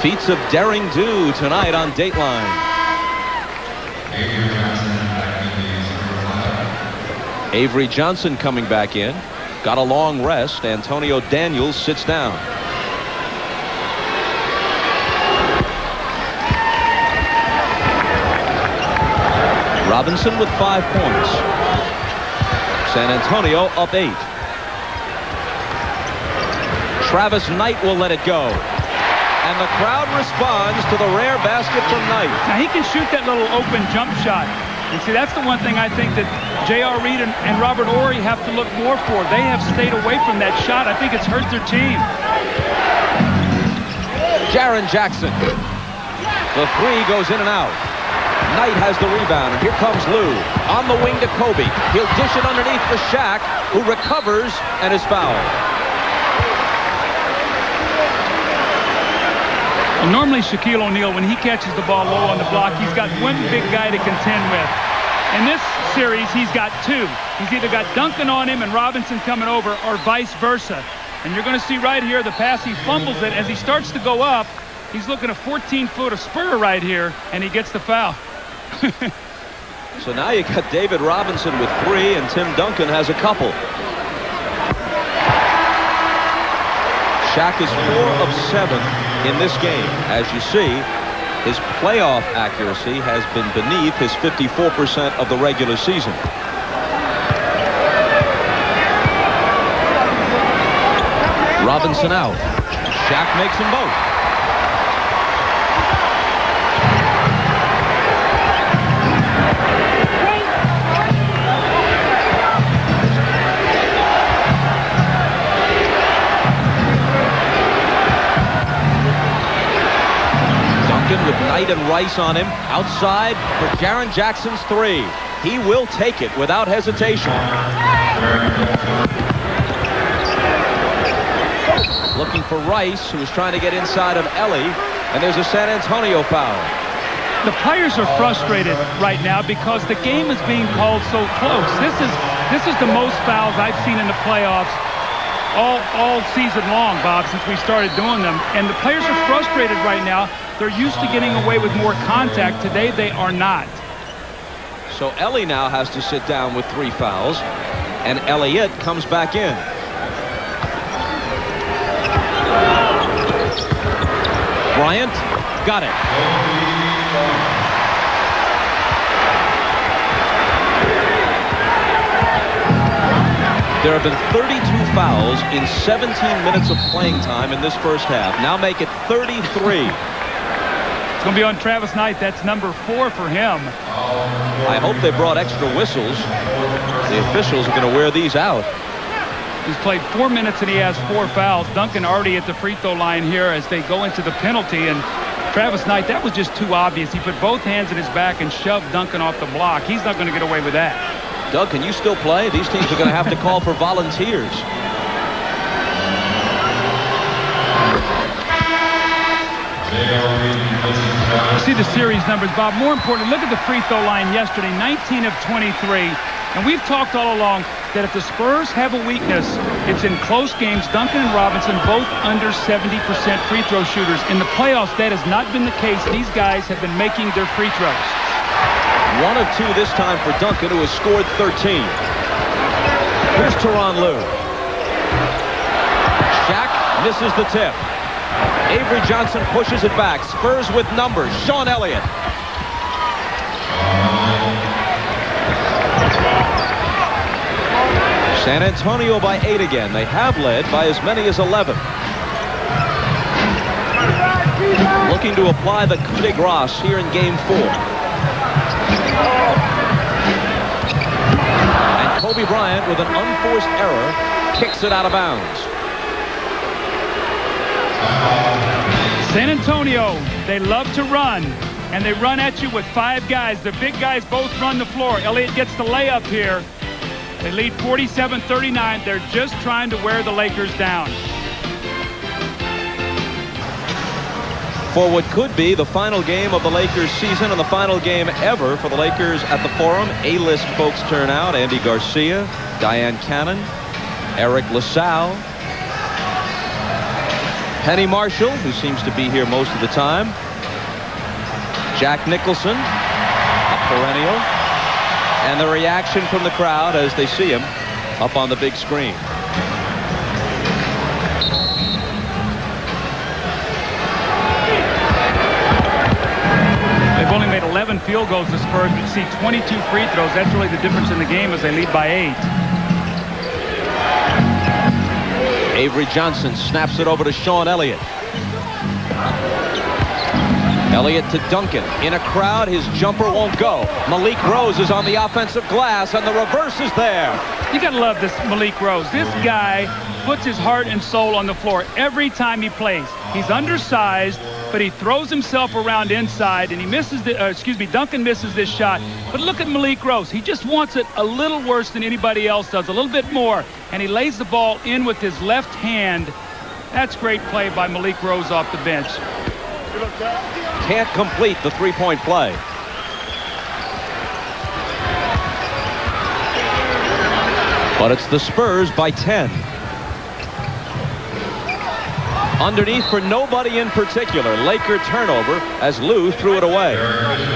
feats of daring do tonight on Dateline. Avery Johnson coming back in. Got a long rest. Antonio Daniels sits down. Robinson with 5 points. San Antonio up 8. Travis Knight will let it go. And the crowd responds to the rare basket from Knight. Now he can shoot that little open jump shot. And see, that's the one thing I think that J.R. Reed and Robert Horry have to look more for. They have stayed away from that shot. I think it's hurt their team. Jaren Jackson. The three goes in and out. Knight has the rebound, and here comes Lou. On the wing to Kobe. He'll dish it underneath for Shaq, who recovers and is fouled. Well, normally Shaquille O'Neal, when he catches the ball low on the block, he's got one big guy to contend with. In this series, he's got two. He's either got Duncan on him and Robinson coming over, or vice versa. And you're going to see right here the pass, he fumbles it. As he starts to go up, he's looking a 14-foot of Spur right here, and he gets the foul. So now you got David Robinson with 3, and Tim Duncan has a couple. Shaq is 4 of 7 in this game. As you see, his playoff accuracy has been beneath his 54% of the regular season. Robinson out. Shaq makes them both. With Knight and Rice on him. Outside for Jaren Jackson's 3. He will take it without hesitation. Looking for Rice, who is trying to get inside of Ellie. And there's a San Antonio foul. The players are frustrated right now because the game is being called so close. This is the most fouls I've seen in the playoffs all season long, Bob, since we started doing them. And the players are frustrated right now. They're used to getting away with more contact. Today, they are not. So Ellie now has to sit down with 3 fouls, and Elliott comes back in. Bryant got it. There have been 32 fouls in 17 minutes of playing time in this first half. Now make it 33. It's going to be on Travis Knight. That's number 4 for him. I hope they brought extra whistles. The officials are going to wear these out. He's played 4 minutes and he has 4 fouls. Duncan already at the free throw line here as they go into the penalty. And Travis Knight, that was just too obvious. He put both hands in his back and shoved Duncan off the block. He's not going to get away with that. Doug, can you still play? These teams are going to have to call for volunteers. You see the series numbers, Bob. More important, look at the free throw line yesterday, 19 of 23. And we've talked all along that if the Spurs have a weakness, it's in close games. Duncan and Robinson both under 70% free throw shooters. In the playoffs, that has not been the case. These guys have been making their free throws. 1 of 2 this time for Duncan, who has scored 13. Here's Tyronn Lue. Shaq misses the tip. Avery Johnson pushes it back. Spurs with numbers. Sean Elliott. San Antonio by 8 again. They have led by as many as 11. Looking to apply the coup de grace here in game 4. And Kobe Bryant, with an unforced error, kicks it out of bounds. San Antonio, they love to run, and they run at you with 5 guys. The big guys both run the floor. Elliott gets the layup here. They lead 47-39. They're just trying to wear the Lakers down. for what could be the final game of the Lakers season and the final game ever for the Lakers at the Forum. A-list folks turn out. Andy Garcia, Diane Cannon, Eric LaSalle, Penny Marshall, who seems to be here most of the time, Jack Nicholson, a perennial, and the reaction from the crowd as they see him up on the big screen. They've only made 11 field goals, the Spurs, but you see 22 free throws. That's really the difference in the game as they lead by 8. Avery Johnson snaps it over to Sean Elliott. Elliott to Duncan. In a crowd, his jumper won't go. Malik Rose is on the offensive glass, and the reverse is there. You got to love this Malik Rose. This guy puts his heart and soul on the floor every time he plays. He's undersized, but he throws himself around inside, and he misses the, Duncan misses this shot. But look at Malik Rose. He just wants it a little worse than anybody else does, a little bit more. And he lays the ball in with his left hand. That's great play by Malik Rose off the bench. Can't complete the three-point play. But it's the Spurs by 10. Underneath for nobody in particular. Laker turnover as Lou threw it away.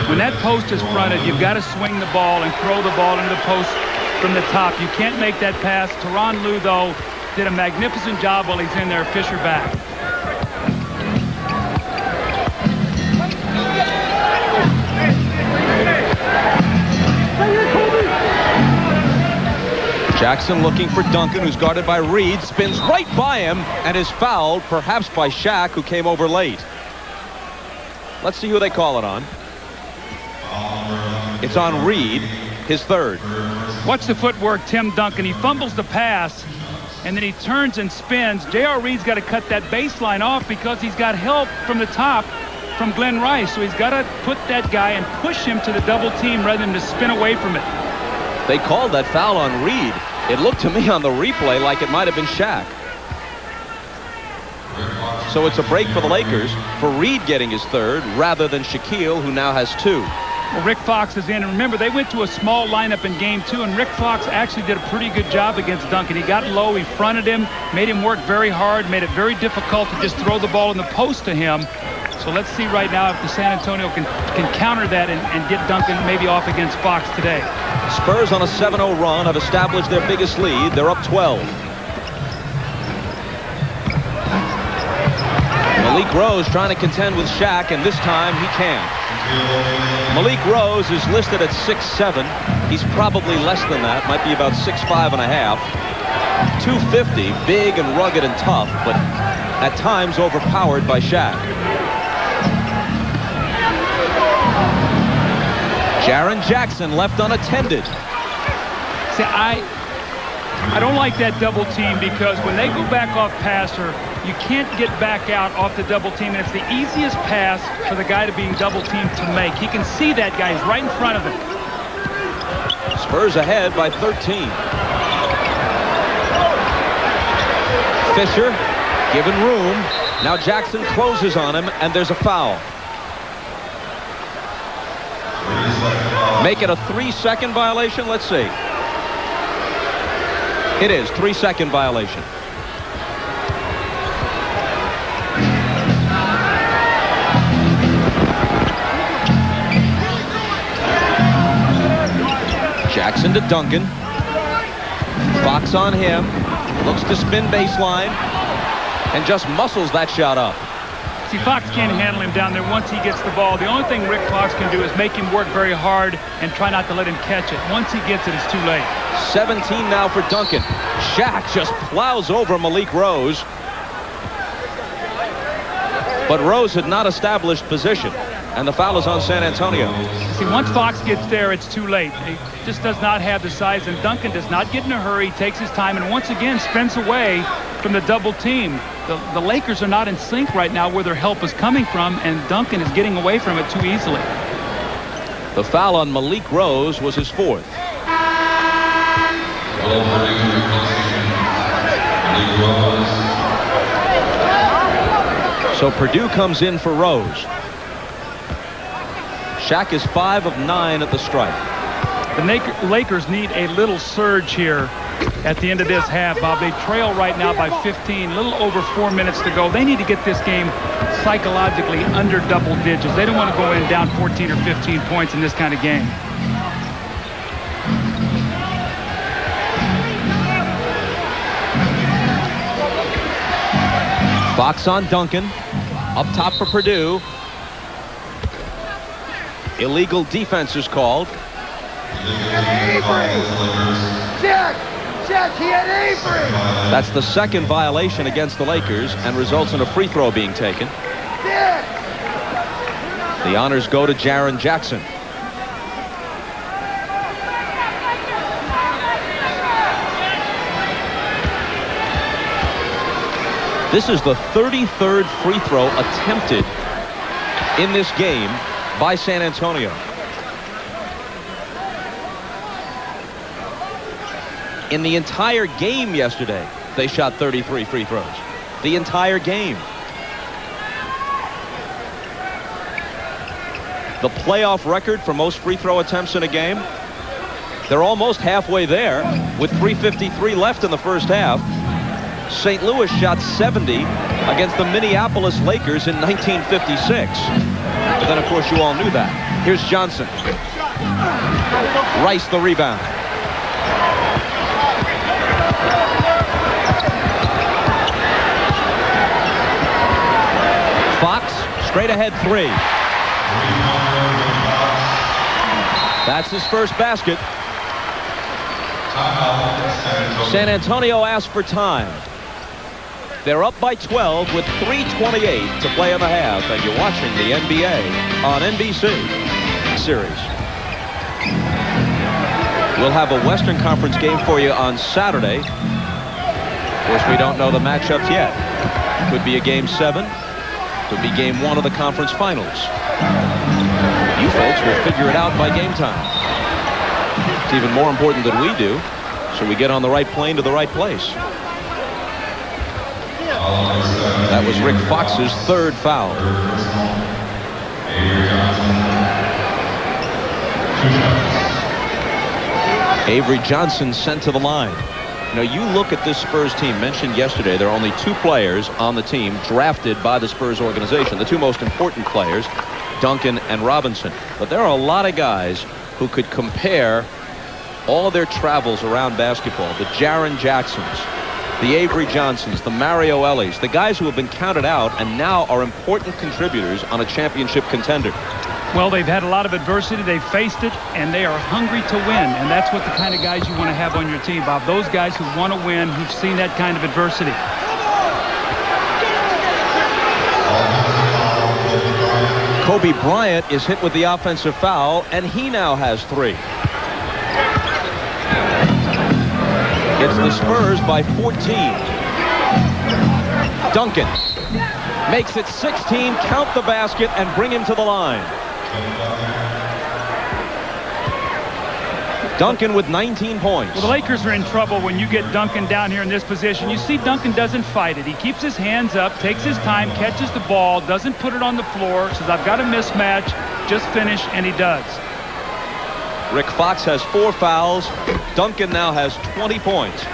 When that post is fronted, you've got to swing the ball and throw the ball into the post from the top. You can't make that pass. Tyronn Lue, though, did a magnificent job while he's in there. Fisher back. Jackson looking for Duncan, who's guarded by Reed, spins right by him and is fouled, perhaps by Shaq, who came over late. Let's see who they call it on. It's on Reed, his third. Watch the footwork, Tim Duncan. He fumbles the pass, and then he turns and spins. J.R. Reed's got to cut that baseline off because he's got help from the top from Glenn Rice. So he's got to put that guy and push him to the double team rather than to spin away from it. They called that foul on Reed. It looked to me on the replay like it might have been Shaq. So it's a break for the Lakers for Reed getting his third rather than Shaquille, who now has 2. Well, Rick Fox is in, and remember, they went to a small lineup in game 2, and Rick Fox actually did a pretty good job against Duncan. He got low, he fronted him, made him work very hard, made it very difficult to just throw the ball in the post to him. So let's see right now if the San Antonio can counter that and get Duncan maybe off against Fox today. Spurs on a 7-0 run have established their biggest lead. They're up 12. Malik Rose trying to contend with Shaq, and this time he can't. Malik Rose is listed at 6'7". He's probably less than that, might be about 6'5 and a half. 250, big and rugged and tough, but at times overpowered by Shaq. Jaren Jackson left unattended. See, I don't like that double team because when they go back off passer, you can't get back out off the double team, and it's the easiest pass for the guy to being double teamed to make. He can see that guy. He's right in front of him. Spurs ahead by 13. Fisher given room. Now Jackson closes on him, and there's a foul. Make it a 3-second violation. Let's see. It is 3-second violation. Jackson to Duncan. Fox on him. Looks to spin baseline and just muscles that shot up. See, Fox can't handle him down there once he gets the ball. The only thing Rick Fox can do is make him work very hard and try not to let him catch it. Once he gets it, it's too late. 17 now for Duncan. Shaq just plows over Malik Rose. But Rose had not established position, and the foul is on San Antonio. See, once Fox gets there, it's too late. He just does not have the size, and Duncan does not get in a hurry, takes his time, and once again spins away from the double team. The Lakers are not in sync right now where their help is coming from, and Duncan is getting away from it too easily. The foul on Malik Rose was his 4th. So Purdue comes in for Rose. Shaq is 5 of 9 at the stripe. The Lakers need a little surge here at the end of this half, Bob. They trail right now by 15, a little over 4 minutes to go. They need to get this game psychologically under double digits. They don't want to go in down 14 or 15 points in this kind of game. Fox on Duncan. Up top for Purdue. Illegal defense is called. Check, he had Avery. That's the second violation against the Lakers and results in a free throw being taken. The honors go to Jaren Jackson. This is the 33rd free throw attempted in this game by San Antonio. In the entire game yesterday, they shot 33 free throws. The entire game. The playoff record for most free throw attempts in a game, they're almost halfway there with 3:53 left in the first half. St. Louis shot 70 against the Minneapolis Lakers in 1956. But then, of course, you all knew that. Here's Johnson. Rice the rebound. Fox, straight ahead three. That's his first basket. San Antonio asked for time. They're up by 12 with 3:28 to play in the half, and you're watching the NBA on NBC series. We'll have a Western Conference game for you on Saturday. Of course, we don't know the matchups yet. Could be a game 7. Could be game 1 of the conference finals. You folks will figure it out by game time. It's even more important than we do, so we get on the right plane to the right place. That was Rick Fox's 3rd foul. Avery Johnson sent to the line. Now, you look at this Spurs team mentioned yesterday. There are only 2 players on the team drafted by the Spurs organization. The 2 most important players, Duncan and Robinson. But there are a lot of guys who could compare all of their travels around basketball. The Jaren Jacksons, the Avery Johnsons, the Mario Ellies, the guys who have been counted out and now are important contributors on a championship contender. Well, they've had a lot of adversity. They've faced it, and they are hungry to win. And that's what the kind of guys you want to have on your team, Bob. Those guys who want to win, who've seen that kind of adversity. Kobe Bryant is hit with the offensive foul, and he now has 3. It's the Spurs by 14. Duncan makes it 16, count the basket, and bring him to the line. Duncan with 19 points. Well, the Lakers are in trouble when you get Duncan down here in this position. You see Duncan doesn't fight it. He keeps his hands up, takes his time, catches the ball, doesn't put it on the floor, says, I've got a mismatch, just finish, and he does. Rick Fox has 4 fouls. Duncan now has 20 points.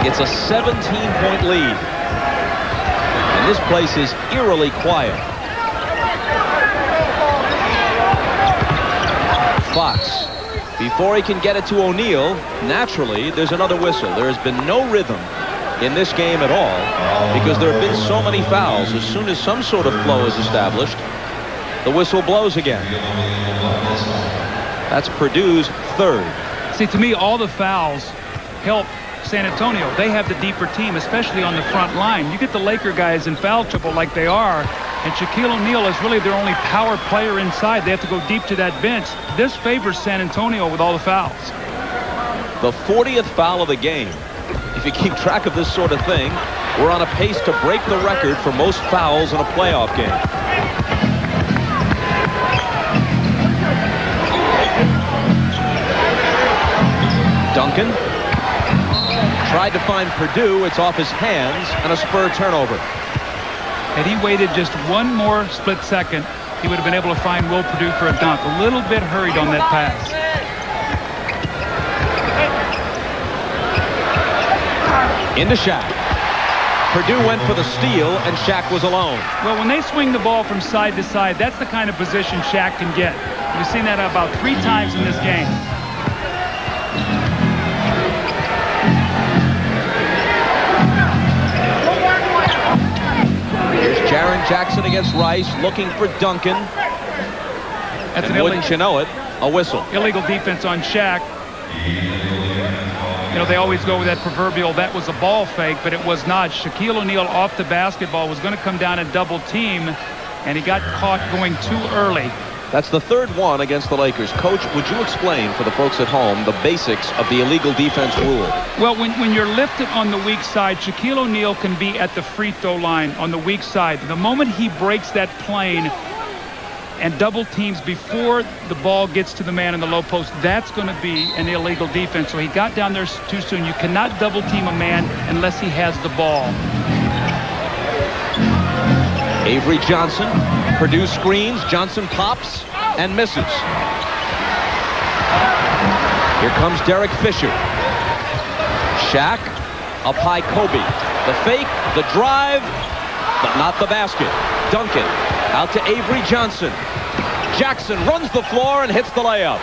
It's a 17-point lead. And this place is eerily quiet. Fox, before he can get it to O'Neal, naturally, there's another whistle. There has been no rhythm in this game at all because there have been so many fouls. As soon as some sort of flow is established, the whistle blows again. That's Purdue's 3rd. See, to me, all the fouls help San Antonio. They have the deeper team, especially on the front line. You get the Laker guys in foul trouble like they are, and Shaquille O'Neal is really their only power player inside. They have to go deep to that bench. This favors San Antonio with all the fouls. The 40th foul of the game. If you keep track of this sort of thing, we're on a pace to break the record for most fouls in a playoff game. Duncan Tried to find Purdue. It's off his hands and a Spur turnover. Had he waited just one more split second, he would have been able to find Will Purdue for a dunk. A little bit hurried on that pass. Into Shaq. Purdue went for the steal, and Shaq was alone. Well, when they swing the ball from side to side, that's the kind of position Shaq can get. We've seen that about 3 times in this game. Here's Jaren Jackson against Rice, looking for Duncan. That's and wouldn't you know it, a whistle. Illegal defense on Shaq. You know, they always go with that proverbial, that was a ball fake, but it was not. Shaquille O'Neal off the basketball was going to come down and double team, and he got caught going too early. That's the third one against the Lakers. Coach, would you explain for the folks at home the basics of the illegal defense rule? Well, when you're lifted on the weak side, Shaquille O'Neal can be at the free throw line on the weak side. The moment he breaks that plane and double teams before the ball gets to the man in the low post, that's going to be an illegal defense. So he got down there too soon. You cannot double team a man unless he has the ball. Avery Johnson, Purdue screens, Johnson pops and misses. Here comes Derek Fisher. Shaq, up high Kobe. The fake, the drive, but not the basket. Duncan, out to Avery Johnson. Jackson runs the floor and hits the layup.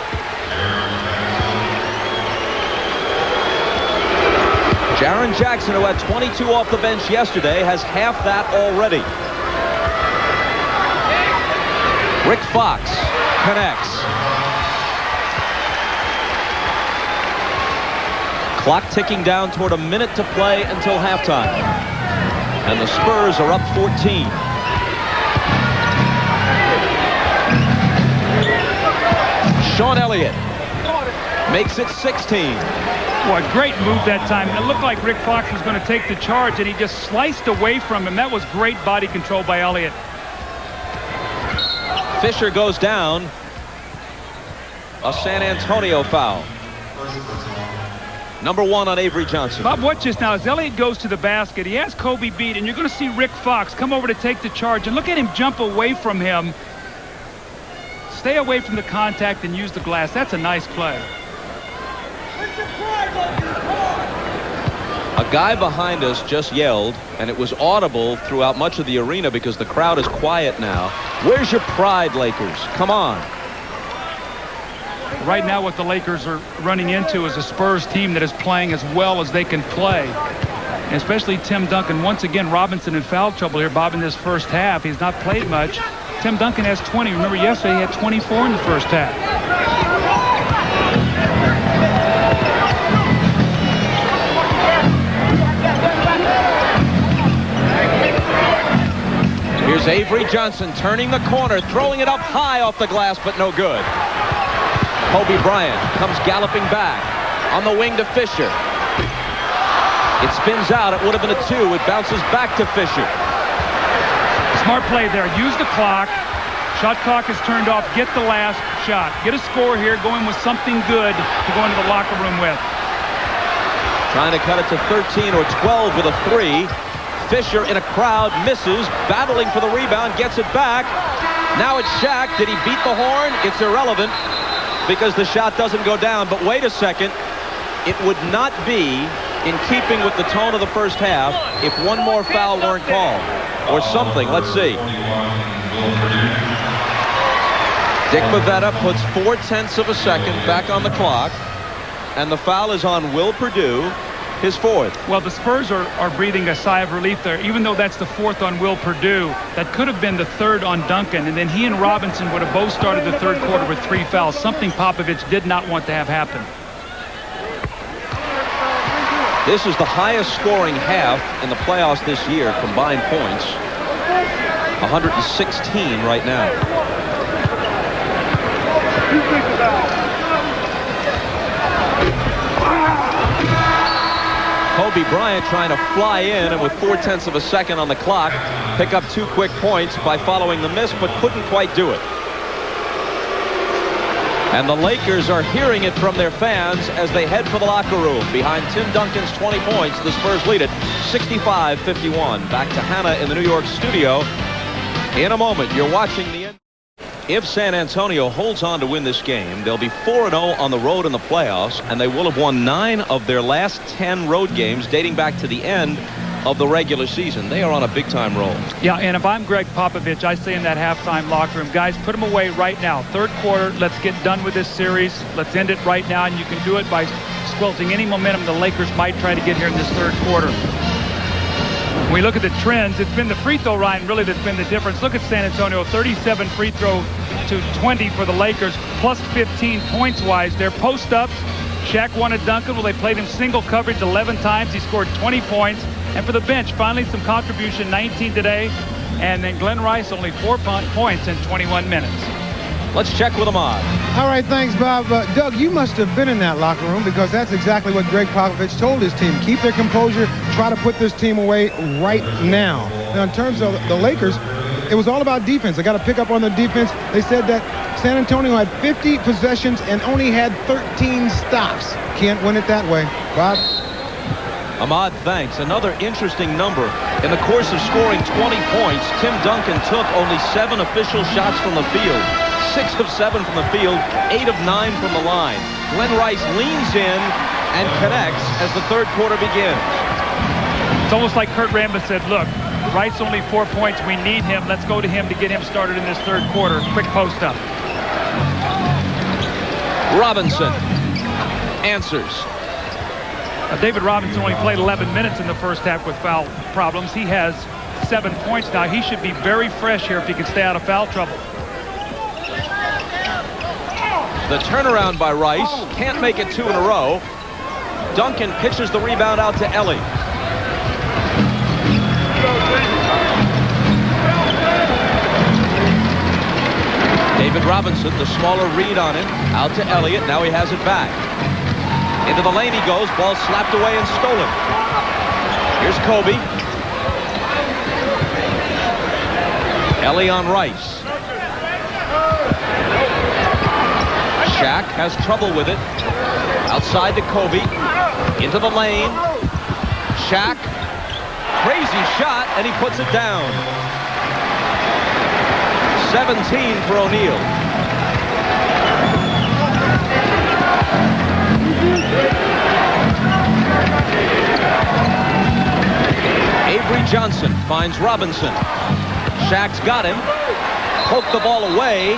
Jaren Jackson, who had 22 off the bench yesterday, has half that already. Rick Fox connects. Clock ticking down toward a minute to play until halftime. And the Spurs are up 14. Sean Elliott makes it 16. Boy, great move that time. It looked like Rick Fox was going to take the charge, and he just sliced away from him. That was great body control by Elliott. Fisher goes down. A San Antonio foul. Number 1 on Avery Johnson. Bob, watch this now. As Elliott goes to the basket, he has Kobe beat, and you're going to see Rick Fox come over to take the charge. And look at him jump away from him. Stay away from the contact and use the glass. That's a nice play. A guy behind us just yelled, and it was audible throughout much of the arena because the crowd is quiet now. Where's your pride, Lakers? Come on. Right now what the Lakers are running into is a Spurs team that is playing as well as they can play. And especially Tim Duncan. Once again, Robinson in foul trouble here, Bob, in this first half. He's not played much. Tim Duncan has 20. Remember yesterday he had 24 in the first half. Here's Avery Johnson turning the corner, throwing it up high off the glass, but no good. Kobe Bryant comes galloping back on the wing to Fisher. It spins out. It would have been a 2. It bounces back to Fisher. Smart play there. Use the clock. Shot clock is turned off. Get the last shot. Get a score here. Going with something good to go into the locker room with. Trying to cut it to 13 or 12 with a 3. Fisher in a crowd misses. Battling for the rebound. Gets it back. Now it's Shaq. Did he beat the horn? It's irrelevant because the shot doesn't go down. But wait a second. It would not be in keeping with the tone of the first half if one more foul weren't called. Or something. Let's see. Dick Bavetta puts 0.4 of a second back on the clock. And the foul is on Will Purdue, his 4th. Well, the Spurs are breathing a sigh of relief there, even though that's the 4th on Will Purdue. That could have been the 3rd on Duncan. And then he and Robinson would have both started the 3rd quarter with 3 fouls. Something Popovich did not want to have happen. This is the highest scoring half in the playoffs this year, combined points. 116 right now. Kobe Bryant trying to fly in, and with 0.4 of a second on the clock, pick up 2 quick points by following the miss, but couldn't quite do it. And the Lakers are hearing it from their fans as they head for the locker room. Behind Tim Duncan's 20 points, the Spurs lead it 65-51. Back to Hannah in the New York studio. In a moment, you're watching the end. If San Antonio holds on to win this game, they'll be 4-0 on the road in the playoffs, and they will have won 9 of their last 10 road games dating back to the end of the regular season. They are on a big-time roll. Yeah, and if I'm Greg Popovich, I say in that halftime locker room, guys, put them away right now. Third quarter, let's get done with this series. Let's end it right now, and you can do it by squelching any momentum the Lakers might try to get here in this third quarter. When we look at the trends, it's been the free throw line really that's been the difference. Look at San Antonio, 37 free throw to 20 for the Lakers, plus 15 points-wise. Their post-ups, Shaq wanted Duncan. Well, they played him single coverage 11 times. He scored 20 points. And for the bench, finally some contribution, 19 today. And then Glenn Rice, only 4 points in 21 minutes. Let's check with Ahmad. All right, thanks, Bob. Doug, you must have been in that locker room because that's exactly what Greg Popovich told his team. Keep their composure. Try to put this team away right now. Now, in terms of the Lakers, it was all about defense. They got to pick up on the defense. They said that San Antonio had 50 possessions and only had 13 stops. Can't win it that way. Bob? Ahmad, thanks. Another interesting number. In the course of scoring 20 points, Tim Duncan took only 7 official shots from the field. 6 of 7 from the field, 8 of 9 from the line. Glenn Rice leans in and connects as the third quarter begins. It's almost like Kurt Rambis said, look, Rice only 4 points. We need him. Let's go to him to get him started in this third quarter. Quick post up. Robinson answers. David Robinson only played 11 minutes in the first half with foul problems. He has 7 points now. He should be very fresh here if he can stay out of foul trouble. The turnaround by Rice. Can't make it 2 in a row. Duncan pitches the rebound out to Ellie. David Robinson, the smaller read on him. Out to Elliott. Now he has it back. Into the lane he goes. Ball slapped away and stolen. Here's Kobe. Ellie on Rice. Shaq has trouble with it. Outside to Kobe. Into the lane. Shaq. Crazy shot, and he puts it down. 17 for O'Neal. Avery Johnson finds Robinson. Shaq's got him. Poked the ball away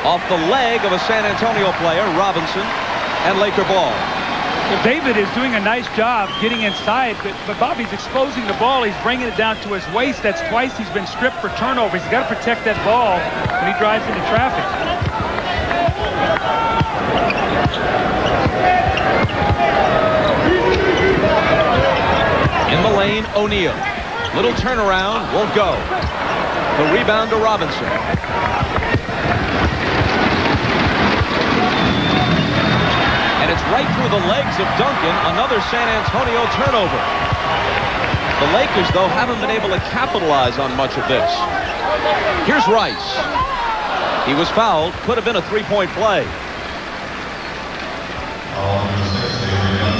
off the leg of a San Antonio player, Robinson, and Laker ball. Well, David is doing a nice job getting inside, but Bobby's exposing the ball. He's bringing it down to his waist. That's twice he's been stripped for turnovers. He's got to protect that ball when he drives into traffic. In the lane, O'Neal. Little turnaround, won't go. The rebound to Robinson. And it's right through the legs of Duncan. Another San Antonio turnover. The Lakers, though, haven't been able to capitalize on much of this. Here's Rice. He was fouled. Could have been a three-point play.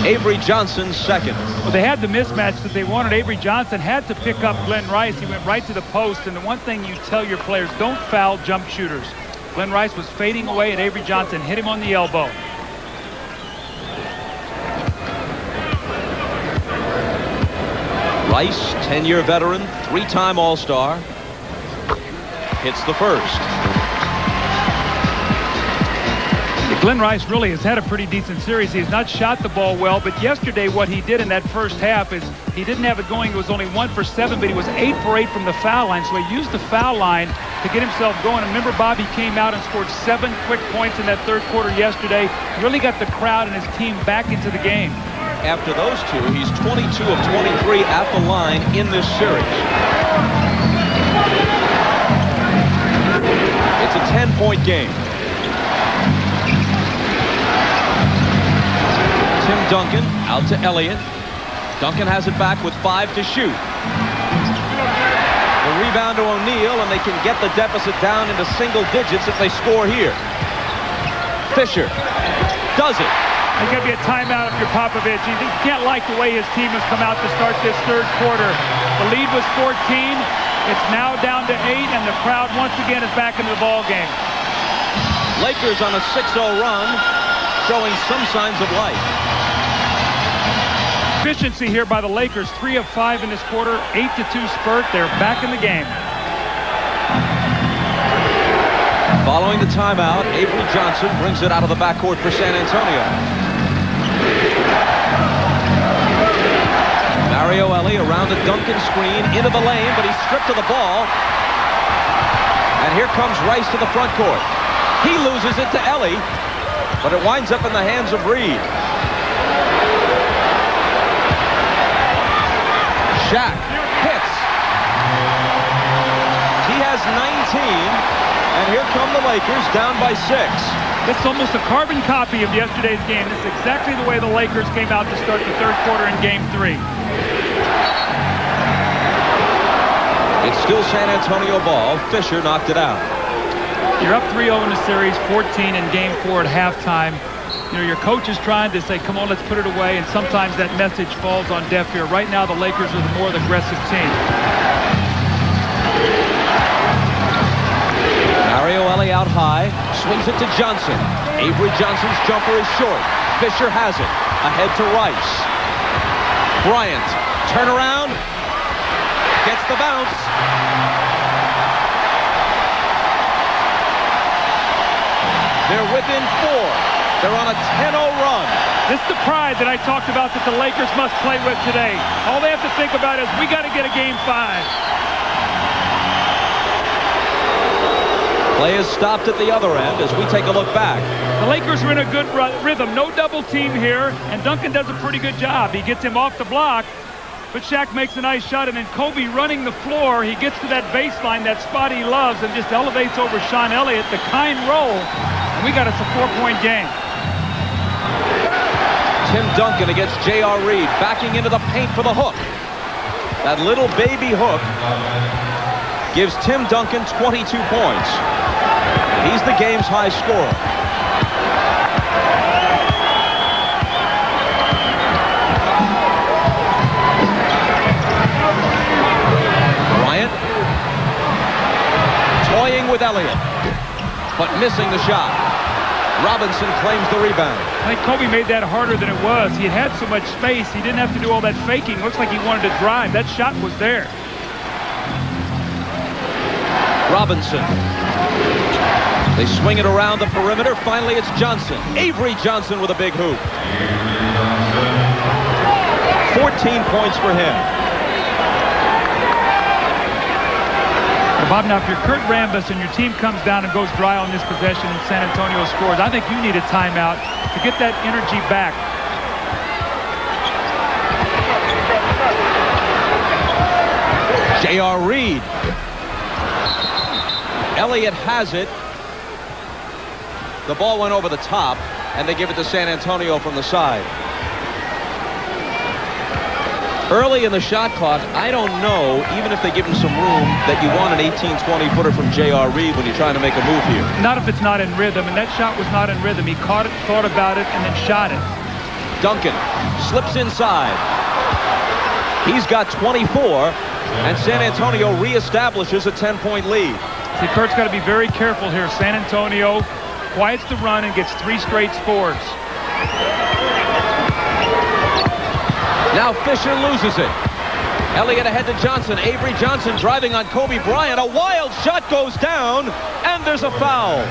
Avery Johnson's second. Well, they had the mismatch that they wanted. Avery Johnson had to pick up Glenn Rice. He went right to the post. And the one thing you tell your players, don't foul jump shooters. Glenn Rice was fading away, and Avery Johnson hit him on the elbow. Rice, 10-year veteran, 3-time All-Star. Hits the first. Glenn Rice really has had a pretty decent series. He has not shot the ball well, but yesterday what he did in that first half is he didn't have it going. It was only 1 for 7, but he was 8 for 8 from the foul line, so he used the foul line to get himself going. And remember, Bobby came out and scored 7 quick points in that third quarter yesterday. Really got the crowd and his team back into the game. After those two, he's 22 of 23 at the line in this series. It's a 10-point game. Tim Duncan out to Elliott. Duncan has it back with 5 to shoot. The rebound to O'Neal, and they can get the deficit down into single digits if they score here. Fisher does it. There's got to be a timeout if you're Popovich. You can't like the way his team has come out to start this third quarter. The lead was 14. It's now down to 8, and the crowd once again is back into the ball game. Lakers on a 6-0 run, showing some signs of life. Efficiency here by the Lakers, 3 of 5 in this quarter, 8-2 spurt. They're back in the game. Following the timeout, Avery Johnson brings it out of the backcourt for San Antonio. Mario Elie around the Duncan screen into the lane, but he's stripped of the ball. And here comes Rice to the front court. He loses it to Elie, but it winds up in the hands of Reed. Shaq hits. He has 19, and here come the Lakers down by 6. It's almost a carbon copy of yesterday's game. This is exactly the way the Lakers came out to start the third quarter in Game 3. It's still San Antonio ball. Fisher knocked it out. You're up 3-0 in the series, 14 in Game 4 at halftime. You know, your coach is trying to say, come on, let's put it away, and sometimes that message falls on deaf ear. Right now, the Lakers are the more aggressive team. Mario Elie out high, swings it to Johnson. Avery Johnson's jumper is short. Fisher has it. Ahead to Rice. Bryant, turn around. Gets the bounce. They're within 4. They're on a 10-0 run. This is the pride that I talked about that the Lakers must play with today. All they have to think about is, we got to get a Game 5. Play is stopped at the other end as we take a look back. The Lakers are in a good rhythm. No double team here, and Duncan does a pretty good job. He gets him off the block, but Shaq makes a nice shot, and then Kobe running the floor. He gets to that baseline, that spot he loves, and just elevates over Sean Elliott, the kind roll. And we got us a 4-point game. Tim Duncan against J.R. Reed, backing into the paint for the hook. That little baby hook gives Tim Duncan 22 points. He's the game's high scorer. Bryant toying with Elliott, but missing the shot. Robinson claims the rebound. I think Kobe made that harder than it was. He had so much space, he didn't have to do all that faking. Looks like he wanted to drive. That shot was there. Robinson. They swing it around the perimeter. Finally, it's Johnson. Avery Johnson with a big hoop. 14 points for him. Well, Bob, now if you're Kurt Rambis and your team comes down and goes dry on this possession and San Antonio scores, I think you need a timeout to get that energy back. J.R. Reed. Elliott has it. The ball went over the top, and they give it to San Antonio from the side. Early in the shot clock, I don't know, even if they give him some room, that you want an 18-20 footer from J.R. Reed when you're trying to make a move here. Not if it's not in rhythm, and that shot was not in rhythm. He caught it, thought about it, and then shot it. Duncan slips inside. He's got 24, and San Antonio reestablishes a 10-point lead. See, Kurt's got to be very careful here. San Antonio quiets the run and gets 3 straight scores. Now Fisher loses it. Elliott ahead to Johnson. Avery Johnson driving on Kobe Bryant. A wild shot goes down, and there's a foul.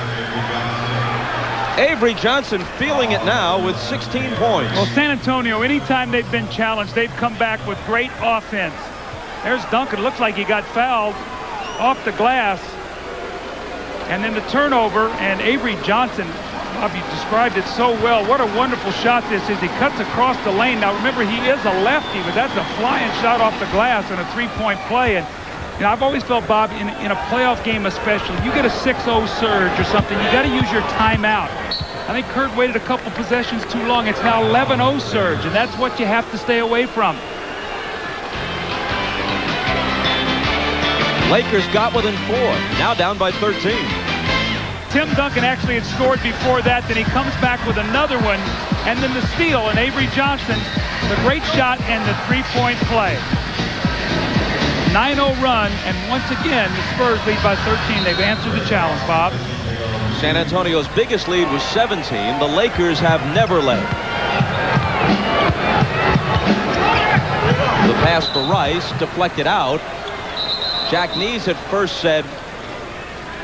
Avery Johnson feeling it now with 16 points. Well, San Antonio, anytime they've been challenged, they've come back with great offense. There's Duncan. Looks like he got fouled off the glass. And then the turnover, and Avery Johnson, Bob, you described it so well. What a wonderful shot this is. He cuts across the lane. Now, remember, he is a lefty, but that's a flying shot off the glass and a 3-point play. And you know, I've always felt, Bob, in a playoff game especially, you get a 6-0 surge or something, you got to use your timeout. I think Kurt waited a couple possessions too long. It's now 11-0 surge, and that's what you have to stay away from. Lakers got within 4, now down by 13. Tim Duncan actually had scored before that. Then he comes back with another one. And then the steal, and Avery Johnson, the great shot and the three-point play. 9-0 run, and once again, the Spurs lead by 13. They've answered the challenge, Bob. San Antonio's biggest lead was 17. The Lakers have never led. The pass for Rice, deflected out. Jack Nees at first said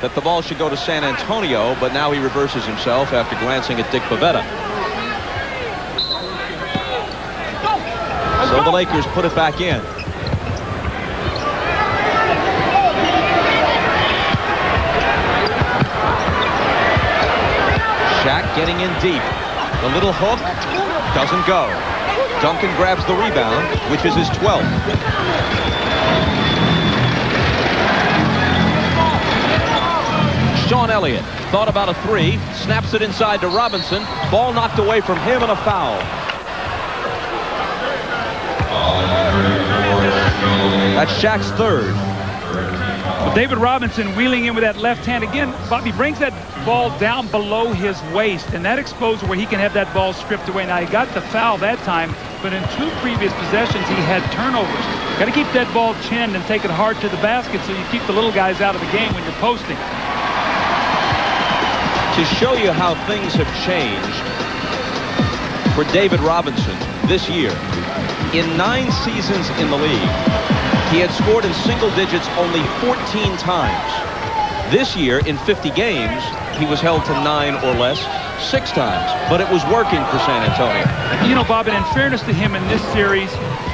that the ball should go to San Antonio, but now he reverses himself after glancing at Dick Pavetta. So the Lakers put it back in. Shaq getting in deep. The little hook doesn't go. Duncan grabs the rebound, which is his 12th. Sean Elliott thought about a three, snaps it inside to Robinson. Ball knocked away from him and a foul. That's Shaq's third. Well, David Robinson wheeling in with that left hand. Again, Bobby brings that ball down below his waist, and that exposure where he can have that ball stripped away. Now, he got the foul that time, but in 2 previous possessions, he had turnovers. Got to keep that ball chinned and take it hard to the basket so you keep the little guys out of the game when you're posting. To show you how things have changed for David Robinson this year, in 9 seasons in the league, he had scored in single digits only 14 times. This year, in 50 games, he was held to 9 or less 6 times. But it was working for San Antonio. You know, Bob, and in fairness to him in this series,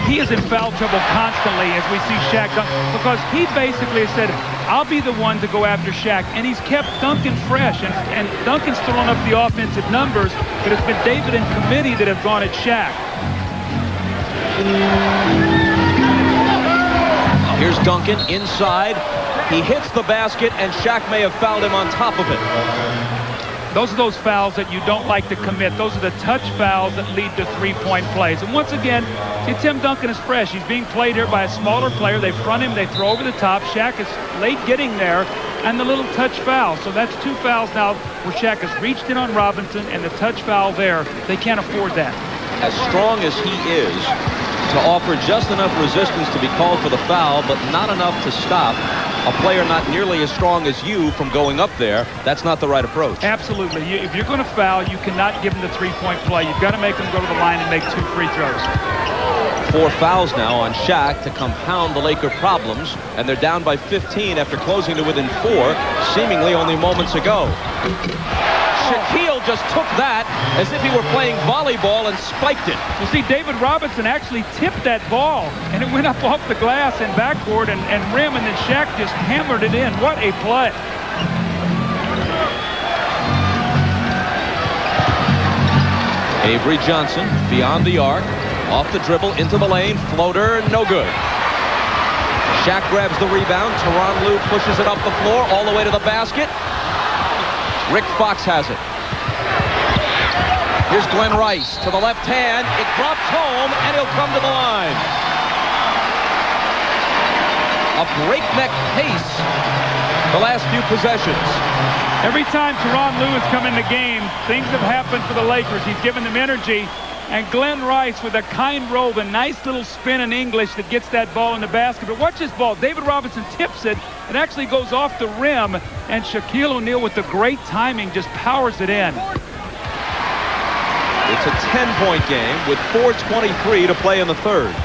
he is in foul trouble constantly as we see Shaq dunk, because he basically said, I'll be the one to go after Shaq. And he's kept Duncan fresh. And Duncan's thrown up the offensive numbers, but it's been David and committee that have gone at Shaq. Here's Duncan inside. He hits the basket, and Shaq may have fouled him on top of it. Those are those fouls that you don't like to commit. Those are the touch fouls that lead to three-point plays. And once again, see, Tim Duncan is fresh. He's being played here by a smaller player. They front him. They throw over the top. Shaq is late getting there, and the little touch foul. So that's 2 fouls now where Shaq has reached in on Robinson, and the touch foul there. They can't afford that. As strong as he is, to offer just enough resistance to be called for the foul, but not enough to stop a player not nearly as strong as you from going up there, that's not the right approach. Absolutely. If you're going to foul, you cannot give him the three-point play. You've got to make him go to the line and make 2 free throws. 4 fouls now on Shaq to compound the Laker problems, and they're down by 15 after closing to within 4, seemingly only moments ago. Shaquille just took that as if he were playing volleyball and spiked it. Well, see, David Robinson actually tipped that ball, and it went up off the glass and backboard and rim, and then Shaq just hammered it in. What a play. Avery Johnson beyond the arc, off the dribble, into the lane, floater, no good. Shaq grabs the rebound. Tyronn Lue pushes it up the floor all the way to the basket. Rick Fox has it. Here's Glenn Rice to the left hand. It drops home, and he'll come to the line. A breakneck pace the last few possessions. Every time Tyronn Lue has come in the game, things have happened for the Lakers. He's given them energy. And Glenn Rice with a kind roll, a nice little spin in English that gets that ball in the basket. But watch this ball. David Robinson tips it. It actually goes off the rim. And Shaquille O'Neal with the great timing just powers it in. It's a 10-point game with 4:23 to play in the third.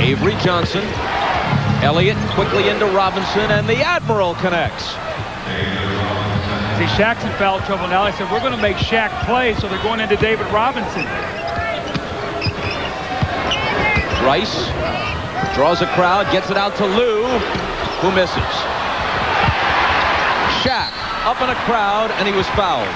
Avery Johnson. Elliott quickly into Robinson, and the Admiral connects. See, Shaq's in foul trouble now. I said, we're going to make Shaq play, so they're going into David Robinson. Rice draws a crowd, gets it out to Lue, who misses. Shaq up in a crowd, and he was fouled.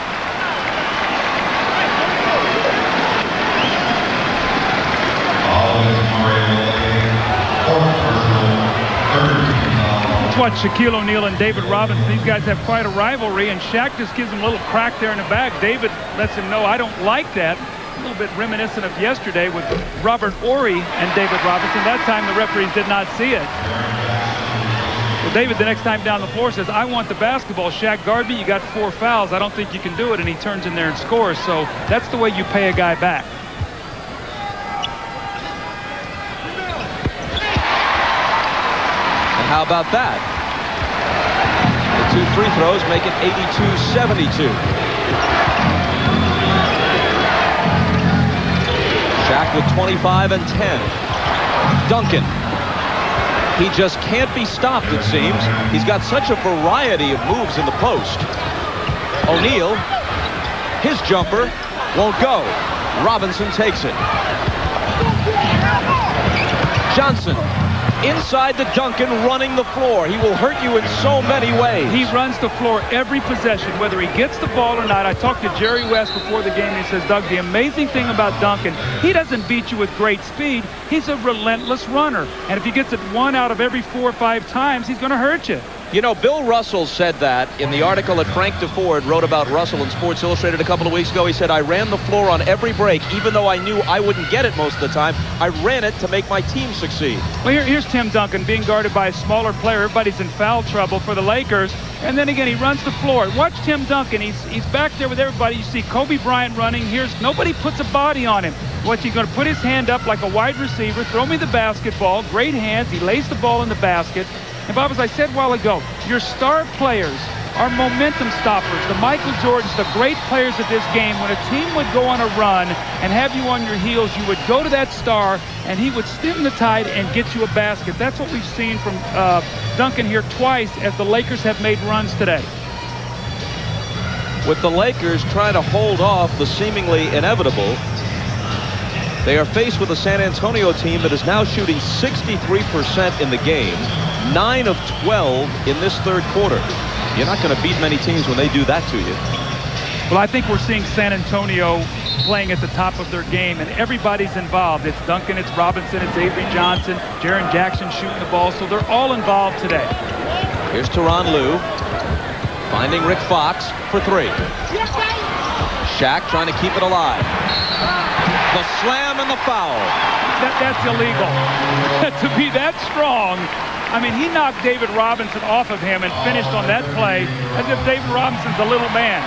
Let's watch Shaquille O'Neal and David Robinson. These guys have quite a rivalry, and Shaq just gives him a little crack there in the back. David lets him know, I don't like that. a little bit reminiscent of yesterday with Robert Ory and David Robinson. That time the referees did not see it. Well, David, the next time down the floor, says, I want the basketball. Shaq, guard me. You got 4 fouls. I don't think you can do it. And he turns in there and scores. So that's the way you pay a guy back. And how about that? The 2 free throws make it 82-72. Shaq with 25 and 10. Duncan. He just can't be stopped, it seems. He's got such a variety of moves in the post. O'Neal, his jumper won't go. Robinson takes it. Johnson, inside the Duncan, running the floor. He will hurt you in so many ways. He runs the floor every possession, whether he gets the ball or not. I talked to Jerry West before the game, and he says, Doug, the amazing thing about Duncan, he doesn't beat you with great speed. He's a relentless runner. And if he gets it 1 out of every 4 or 5 times, he's going to hurt you. You know, Bill Russell said that in the article that Frank DeFord wrote about Russell in Sports Illustrated a couple of weeks ago. He said, I ran the floor on every break, even though I knew I wouldn't get it most of the time. I ran it to make my team succeed. Well, here's Tim Duncan being guarded by a smaller player. Everybody's in foul trouble for the Lakers. And then again, he runs the floor. Watch Tim Duncan. He's back there with everybody. You see Kobe Bryant running. Nobody puts a body on him. What's he going to put his hand up like a wide receiver, throw me the basketball, great hands. He lays the ball in the basket. And Bob, as I said a while ago, your star players are momentum stoppers. The Michael Jordans, the great players of this game. When a team would go on a run and have you on your heels, you would go to that star and he would stem the tide and get you a basket. That's what we've seen from Duncan here twice as the Lakers have made runs today. With the Lakers trying to hold off the seemingly inevitable, they are faced with a San Antonio team that is now shooting 63% in the game, 9 of 12 in this third quarter. You're not going to beat many teams when they do that to you. Well, I think we're seeing San Antonio playing at the top of their game, and everybody's involved. It's Duncan, it's Robinson, it's Avery Johnson, Jaren Jackson shooting the ball, so they're all involved today. Here's Tyronn Lue, finding Rick Fox for 3. Shaq trying to keep it alive. The slam and the foul. That's illegal. To be that strong, I mean, he knocked David Robinson off of him and finished on that play as if David Robinson's a little man.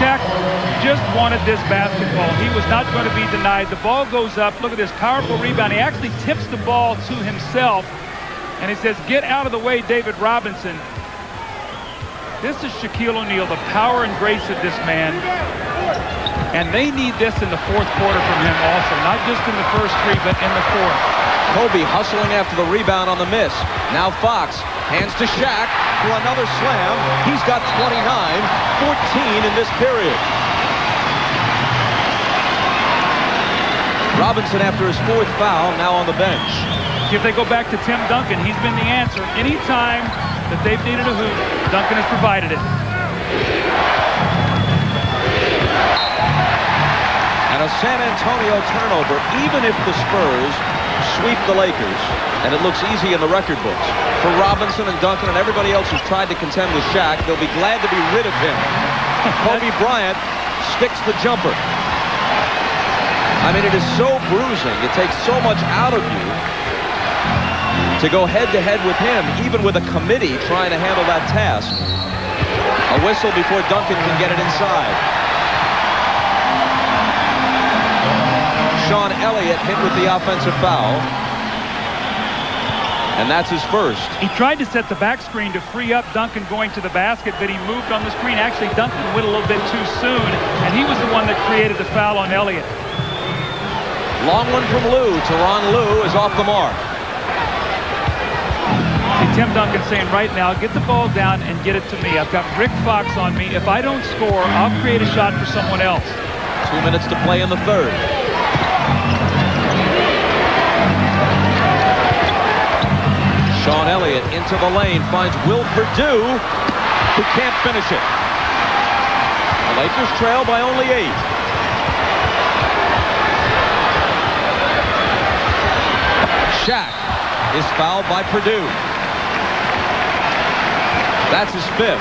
Shaq just wanted this basketball. He was not going to be denied. The ball goes up. Look at this powerful rebound. He actually tips the ball to himself, and he says, get out of the way, David Robinson. This is Shaquille O'Neal, the power and grace of this man. And they need this in the fourth quarter from him also. Not just in the first 3, but in the fourth. Kobe hustling after the rebound on the miss. Now Fox hands to Shaq for another slam. He's got 29, 14 in this period. Robinson after his 4th foul, now on the bench. If they go back to Tim Duncan, he's been the answer. Anytime that they've needed a hoop, Duncan has provided it. And a San Antonio turnover, even if the Spurs sweep the Lakers, and it looks easy in the record books. For Robinson and Duncan and everybody else who's tried to contend with Shaq, they'll be glad to be rid of him. Kobe Bryant sticks the jumper. I mean, it is so bruising. It takes so much out of you to go head-to-head with him, even with a committee trying to handle that task. A whistle before Duncan can get it inside. Sean Elliott hit with the offensive foul. And that's his first. He tried to set the back screen to free up Duncan going to the basket, but he moved on the screen. Actually, Duncan went a little bit too soon, and he was the one that created the foul on Elliott. Long one from Lue. Tyronn Lue is off the mark. See, Tim Duncan saying right now, get the ball down and get it to me. I've got Rick Fox on me. If I don't score, I'll create a shot for someone else. 2 minutes to play in the third. Sean Elliott into the lane, finds Wilford Due, who can't finish it. The Lakers trail by only 8. Shaq is fouled by Purdue. That's his 5th.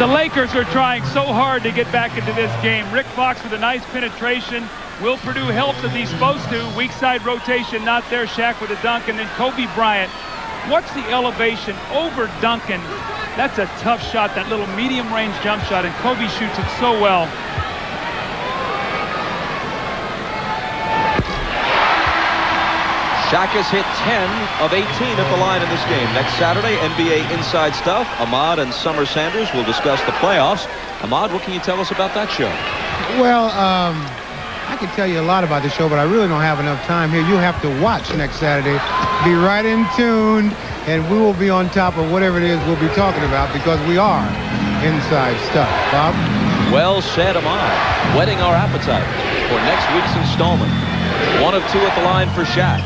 The Lakers are trying so hard to get back into this game. Rick Fox with a nice penetration. Will Purdue helps as he's supposed to. Weak side rotation not there. Shaq with a dunk. And then Kobe Bryant. Watch the elevation over Duncan. That's a tough shot, that little medium range jump shot, and Kobe shoots it so well. Shaq has hit 10 of 18 at the line in this game. Next Saturday, NBA Inside Stuff. Ahmad and Summer Sanders will discuss the playoffs. Ahmad, what can you tell us about that show? Well, I can tell you a lot about the show, but I really don't have enough time here. You'll have to watch next Saturday. Be right in tune, and we will be on top of whatever it is we'll be talking about, because we are Inside Stuff. Bob? Well said, Ahmad. Whetting our appetite for next week's installment. 1 of 2 at the line for Shaq.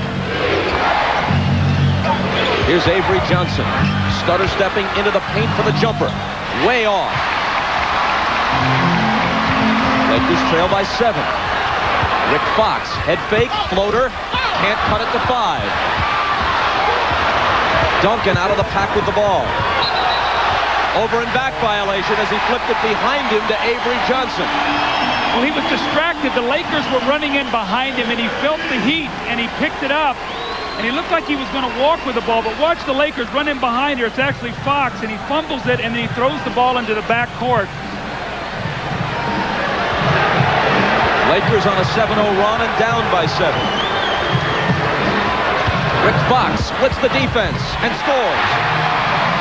Here's Avery Johnson. Stutter stepping into the paint for the jumper. Way off. Lakers trail by 7. Rick Fox, head fake, floater. Can't cut it to 5. Duncan out of the pack with the ball. Over and back violation as he flipped it behind him to Avery Johnson. Well, he was distracted. The Lakers were running in behind him, and he felt the heat, and he picked it up. And he looked like he was going to walk with the ball, but watch the Lakers run in behind here. It's actually Fox, and he fumbles it, and then he throws the ball into the back court. Lakers on a 7-0 run and down by 7. Rick Fox splits the defense and scores.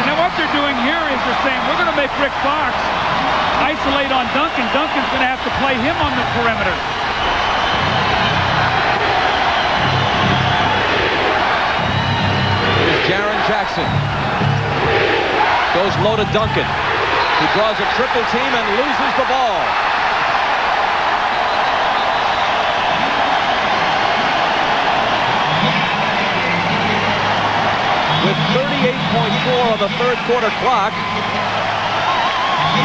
Now what they're doing here is they're saying, we're going to make Rick Fox isolate on Duncan. Duncan's going to have to play him on the perimeter. Jaren Jackson goes low to Duncan. He draws a triple team and loses the ball. With 38.4 on the third quarter clock,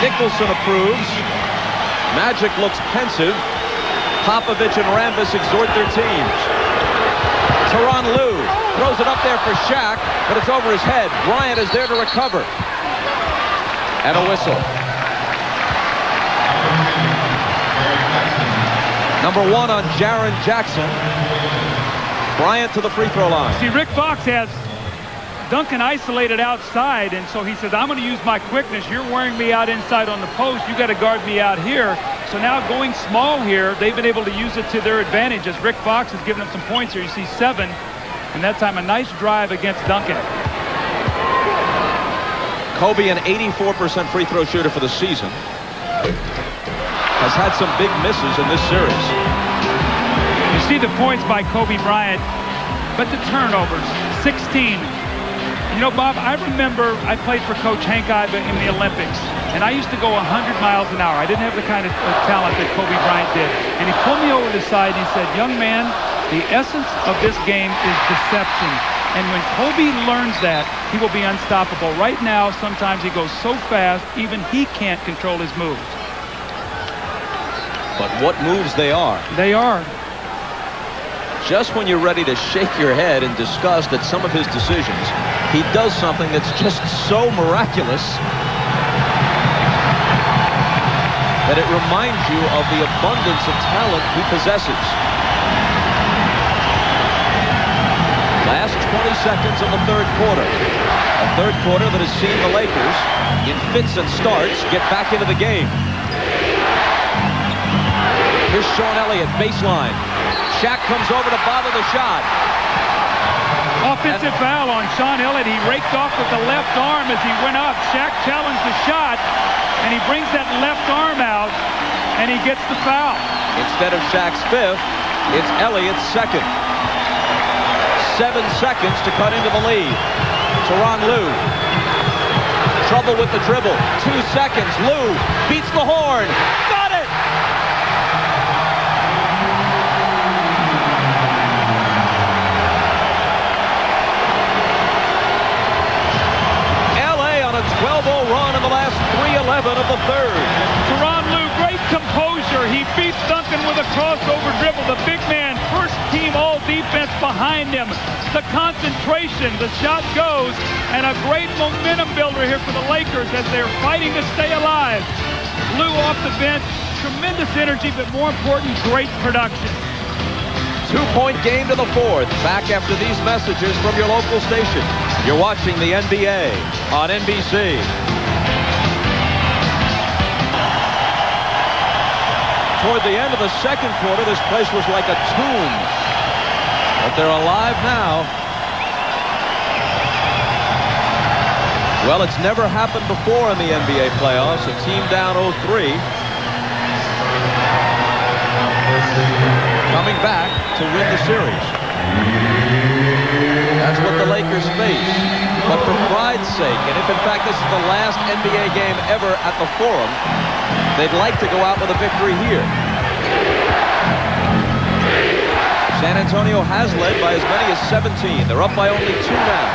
Nicholson approves. Magic looks pensive. Popovich and Rambis exhort their teams. Tyronn Lue throws it up there for Shaq, but it's over his head. Bryant is there to recover. And a whistle. Number 1 on Jaren Jackson. Bryant to the free throw line. See, Rick Fox has Duncan isolated outside, and so he says, I'm going to use my quickness. You're wearing me out inside on the post. You got to guard me out here. So now going small here, they've been able to use it to their advantage as Rick Fox has given them some points here. You see 7, and that time a nice drive against Duncan. Kobe, an 84% free throw shooter for the season, has had some big misses in this series. You see the points by Kobe Bryant, but the turnovers, 16. You know, Bob, I remember I played for Coach Hank Iba in the Olympics, and I used to go 100 miles an hour. I didn't have the kind of talent that Kobe Bryant did. And he pulled me over to the side and he said, young man, the essence of this game is deception. And when Kobe learns that, he will be unstoppable. Right now, sometimes he goes so fast, even he can't control his moves. But what moves they are. They are. Just when you're ready to shake your head in disgust at some of his decisions, he does something that's just so miraculous that it reminds you of the abundance of talent he possesses. Last 20 seconds of the third quarter. A third quarter that has seen the Lakers, in fits and starts, get back into the game. Here's Sean Elliott, baseline. Shaq comes over to bother the shot. Offensive foul on Sean Elliott. He raked off with the left arm as he went up. Shaq challenged the shot, and he brings that left arm out, and he gets the foul. Instead of Shaq's 5th, it's Elliott's 2nd. 7 seconds to cut into the lead. Tyronn Lue. Trouble with the dribble. 2 seconds. Lue beats the horn. Got it! LA on a 12-0 run in the last 3:11 of the third. Tyronn Lue, great composure. He beats Duncan with a crossover dribble. The big man, first team team all defense behind him. The concentration, the shot goes, and a great momentum builder here for the Lakers as they're fighting to stay alive. Lou off the bench, tremendous energy, but more important, great production. 2-point game to the fourth. Back after these messages from your local station. You're watching the NBA on NBC. Toward the end of the second quarter, this place was like a tomb. But they're alive now. Well, it's never happened before in the NBA playoffs. A team down 0-3. Coming back to win the series. That's what the Lakers face. But for pride's sake, and if in fact this is the last NBA game ever at the Forum, they'd like to go out with a victory here. San Antonio has led by as many as 17. They're up by only 2 now.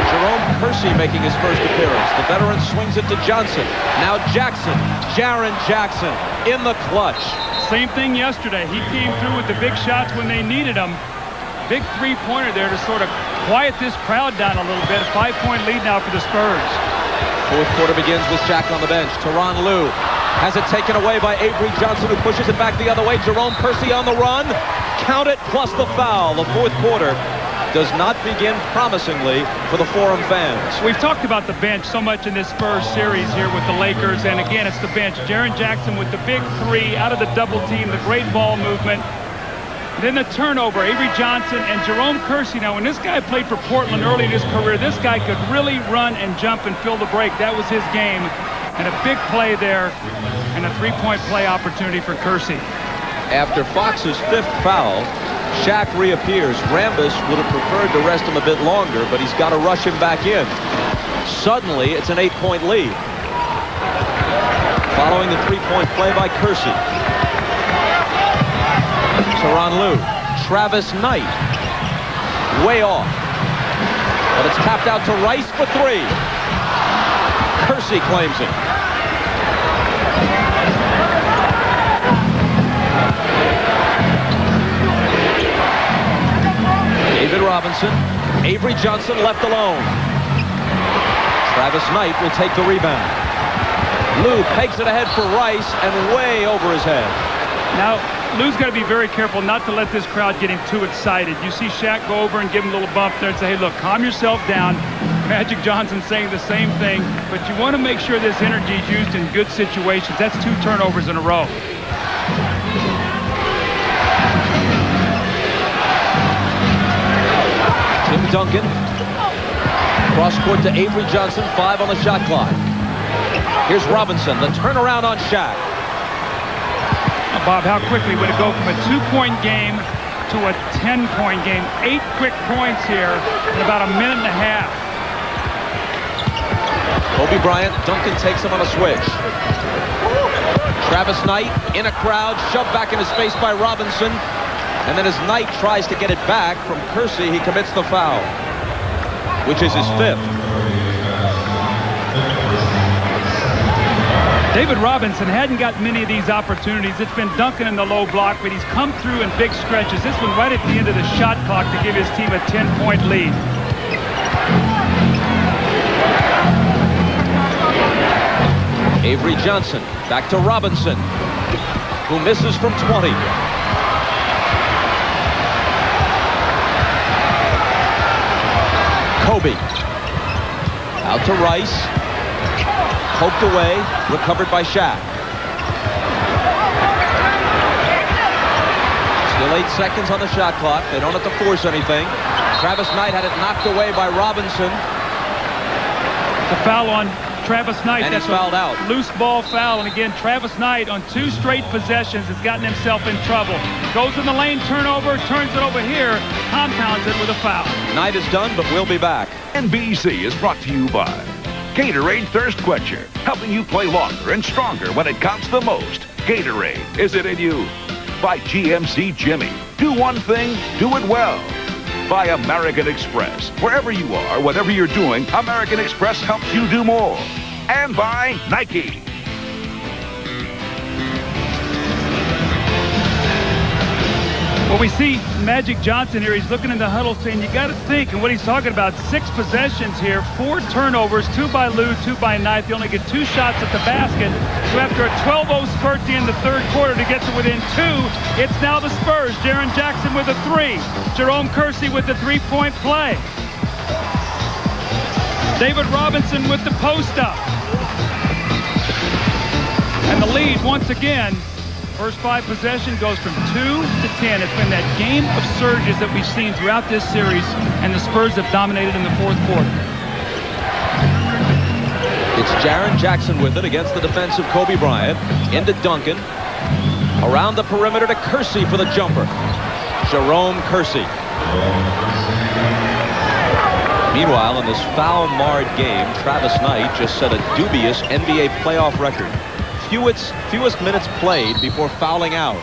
Jerome Kersey making his first appearance. The veteran swings it to Johnson. Now Jackson. Jaren Jackson in the clutch. Same thing yesterday. He came through with the big shots when they needed them. Big three-pointer there to sort of quiet this crowd down a little bit. A 5-point lead now for the Spurs. Fourth quarter begins with Shaq on the bench. Tyronn Lue has it taken away by Avery Johnson, who pushes it back the other way. Jerome Kersey on the run. Count it, plus the foul. The fourth quarter does not begin promisingly for the Forum fans. We've talked about the bench so much in this Spurs series here with the Lakers, and again, it's the bench. Jaren Jackson with the big three out of the double team, the great ball movement. Then the turnover, Avery Johnson and Jerome Kersey. Now, when this guy played for Portland early in his career, this guy could really run and jump and fill the break. That was his game. And a big play there, and a three-point play opportunity for Kersey. After Fox's 5th foul, Shaq reappears. Rambis would have preferred to rest him a bit longer, but he's got to rush him back in. Suddenly, it's an 8-point lead. Following the 3-point play by Kersey. Tyronn Lue. Travis Knight. Way off. But it's tapped out to Rice for 3. Kersey claims it. David Robinson. Avery Johnson left alone. Travis Knight will take the rebound. Lue pegs it ahead for Rice and way over his head. Now, Lou's got to be very careful not to let this crowd get him too excited. You see Shaq go over and give him a little bump there and say, hey, look, calm yourself down. Magic Johnson saying the same thing, but you want to make sure this energy is used in good situations. That's 2 turnovers in a row. Tim Duncan. Cross court to Avery Johnson, 5 on the shot clock. Here's Robinson, the turnaround on Shaq. Now, Bob, how quickly would it go from a 2-point game to a 10-point game? 8 quick points here in about a minute and a half. Kobe Bryant, Duncan takes him on a switch. Travis Knight in a crowd, shoved back in his face by Robinson. And then as Knight tries to get it back from Kersey, he commits the foul, which is his 5th. David Robinson hadn't got many of these opportunities. It's been Duncan in the low block, but he's come through in big stretches. This one right at the end of the shot clock to give his team a 10-point lead. Avery Johnson back to Robinson, who misses from 20. Kobe out to Rice, poked away, recovered by Shaq. Still 8 seconds on the shot clock. They don't have to force anything. Travis Knight had it knocked away by Robinson. The foul on Travis Knight. And he's fouled out. Loose ball foul. And again, Travis Knight on 2 straight possessions has gotten himself in trouble. Goes in the lane, turnover, turns it over here, compounds it with a foul. Knight is done, but we'll be back. NBC is brought to you by Gatorade Thirst Quencher, helping you play longer and stronger when it counts the most. Gatorade, is it in you? By GMC Jimmy. Do one thing, do it well. By American Express. Wherever you are, whatever you're doing, American Express helps you do more. And by Nike. Well, we see Magic Johnson here. He's looking in the huddle saying, you got to think. And what he's talking about, 6 possessions here, 4 turnovers, 2 by Lou, 2 by Knight. They only get 2 shots at the basket. So after a 12-0 spurt in the third quarter to get to within 2, it's now the Spurs. Jaren Jackson with a 3. Jerome Kersey with the 3-point play. David Robinson with the post-up. And the lead, once again, first 5 possessions goes from 2 to 10. It's been that game of surges that we've seen throughout this series, and the Spurs have dominated in the fourth quarter. It's Jaren Jackson with it against the defensive Kobe Bryant. Into Duncan. Around the perimeter to Kersey for the jumper. Jerome Kersey. Meanwhile, in this foul-marred game, Travis Knight just set a dubious NBA playoff record. Fewest minutes played before fouling out.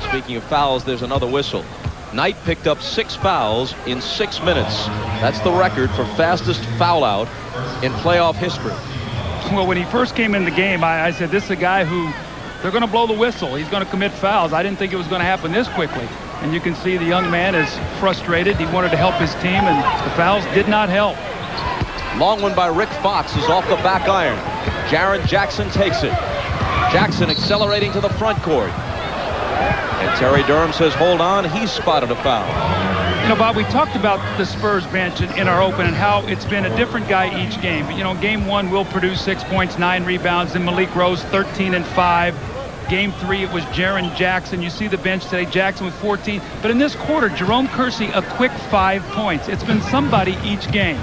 Speaking of fouls, there's another whistle. Knight picked up 6 fouls in 6 minutes. That's the record for fastest foul out in playoff history. Well, when he first came in the game, I said, this is a guy who they're going to blow the whistle. He's going to commit fouls. I didn't think it was going to happen this quickly. And you can see the young man is frustrated. He wanted to help his team, and the fouls did not help. Long one by Rick Fox is off the back iron. Jaren Jackson takes it. Jackson accelerating to the front court. And Terry Durham says, hold on, he's spotted a foul. You know, Bob, we talked about the Spurs bench in our open and how it's been a different guy each game. But, you know, game 1 will produce 6 points, 9 rebounds. Then Malik Rose, 13 and 5. Game 3, it was Jaren Jackson. You see the bench today, Jackson with 14. But in this quarter, Jerome Kersey, a quick 5 points. It's been somebody each game.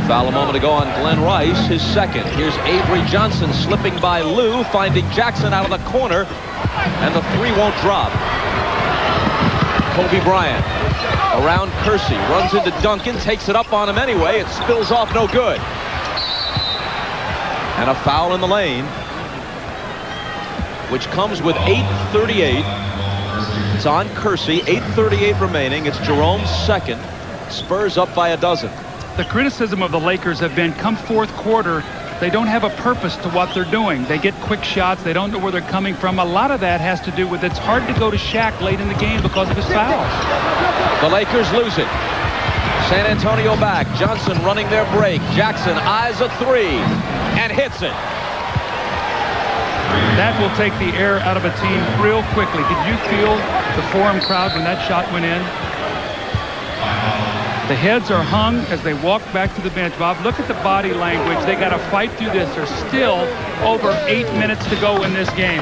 Foul a moment ago on Glenn Rice, his second. Here's Avery Johnson slipping by Lou, finding Jackson out of the corner, and the 3 won't drop. Kobe Bryant around Kersey, runs into Duncan, takes it up on him anyway. It spills off, no good. And a foul in the lane, which comes with 8:38. It's on Kersey, 8:38 remaining. It's Jerome's second. Spurs up by a dozen. The criticism of the Lakers have been, come fourth quarter, they don't have a purpose to what they're doing. They get quick shots. They don't know where they're coming from. A lot of that has to do with it's hard to go to Shaq late in the game because of his fouls. The Lakers lose it. San Antonio back. Johnson running their break. Jackson eyes a 3 and hits it. That will take the air out of a team real quickly. Did you feel the Forum crowd when that shot went in? The heads are hung as they walk back to the bench. Bob, look at the body language. They got to fight through this. There's still over 8 minutes to go in this game.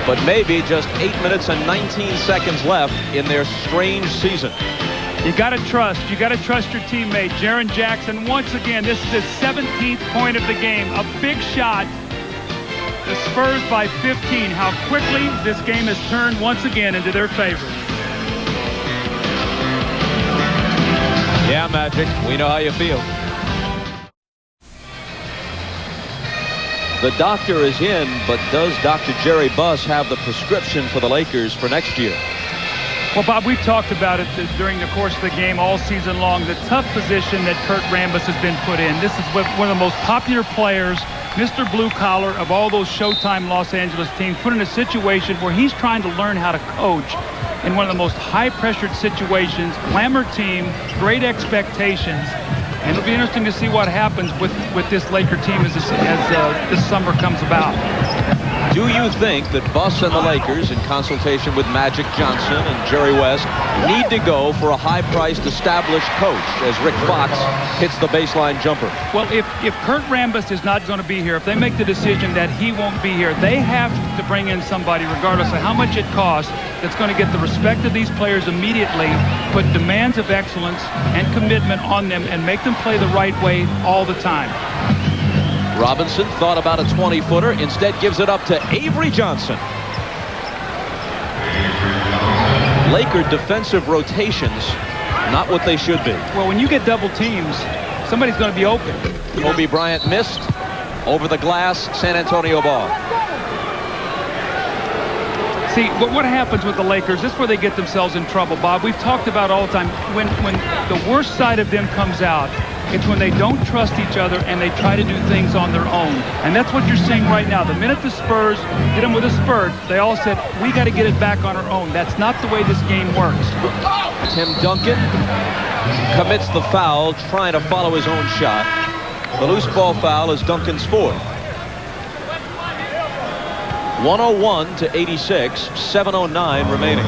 But maybe just 8 minutes and 19 seconds left in their strange season. You got to trust. You got to trust your teammate. Jaren Jackson, once again, this is his 17th point of the game. A big shot. The Spurs by 15. How quickly this game has turned once again into their favor. Yeah, Magic, we know how you feel. The doctor is in, but does Dr. Jerry Buss have the prescription for the Lakers for next year? Well, Bob, we've talked about it during the course of the game all season long, the tough position that Kurt Rambis has been put in. This is one of the most popular players, Mr. Blue Collar of all those Showtime Los Angeles teams, put in a situation where he's trying to learn how to coach in one of the most high-pressured situations, glamour team, great expectations, and it'll be interesting to see what happens with this Laker team as this summer comes about. Do you think that Buss and the Lakers, in consultation with Magic Johnson and Jerry West, need to go for a high-priced established coach as Rick Fox hits the baseline jumper? Well, if Kurt Rambis is not going to be here, if they make the decision that he won't be here, they have to bring in somebody, regardless of how much it costs, that's going to get the respect of these players immediately, put demands of excellence and commitment on them, and make them play the right way all the time. Robinson thought about a 20-footer, instead gives it up to Avery Johnson. Laker defensive rotations, not what they should be. Well, when you get double teams, somebody's going to be open. Kobe Bryant missed. Over the glass, San Antonio ball. See, what happens with the Lakers, this is where they get themselves in trouble, Bob. We've talked about all the time, when the worst side of them comes out, It's when they don't trust each other and they try to do things on their own. And that's what you're seeing right now. The minute the Spurs hit them with a spurt, they all said, we got to get it back on our own. That's not the way this game works. Tim Duncan commits the foul, trying to follow his own shot. The loose ball foul is Duncan's fourth. 101 to 86, 7:09 remaining.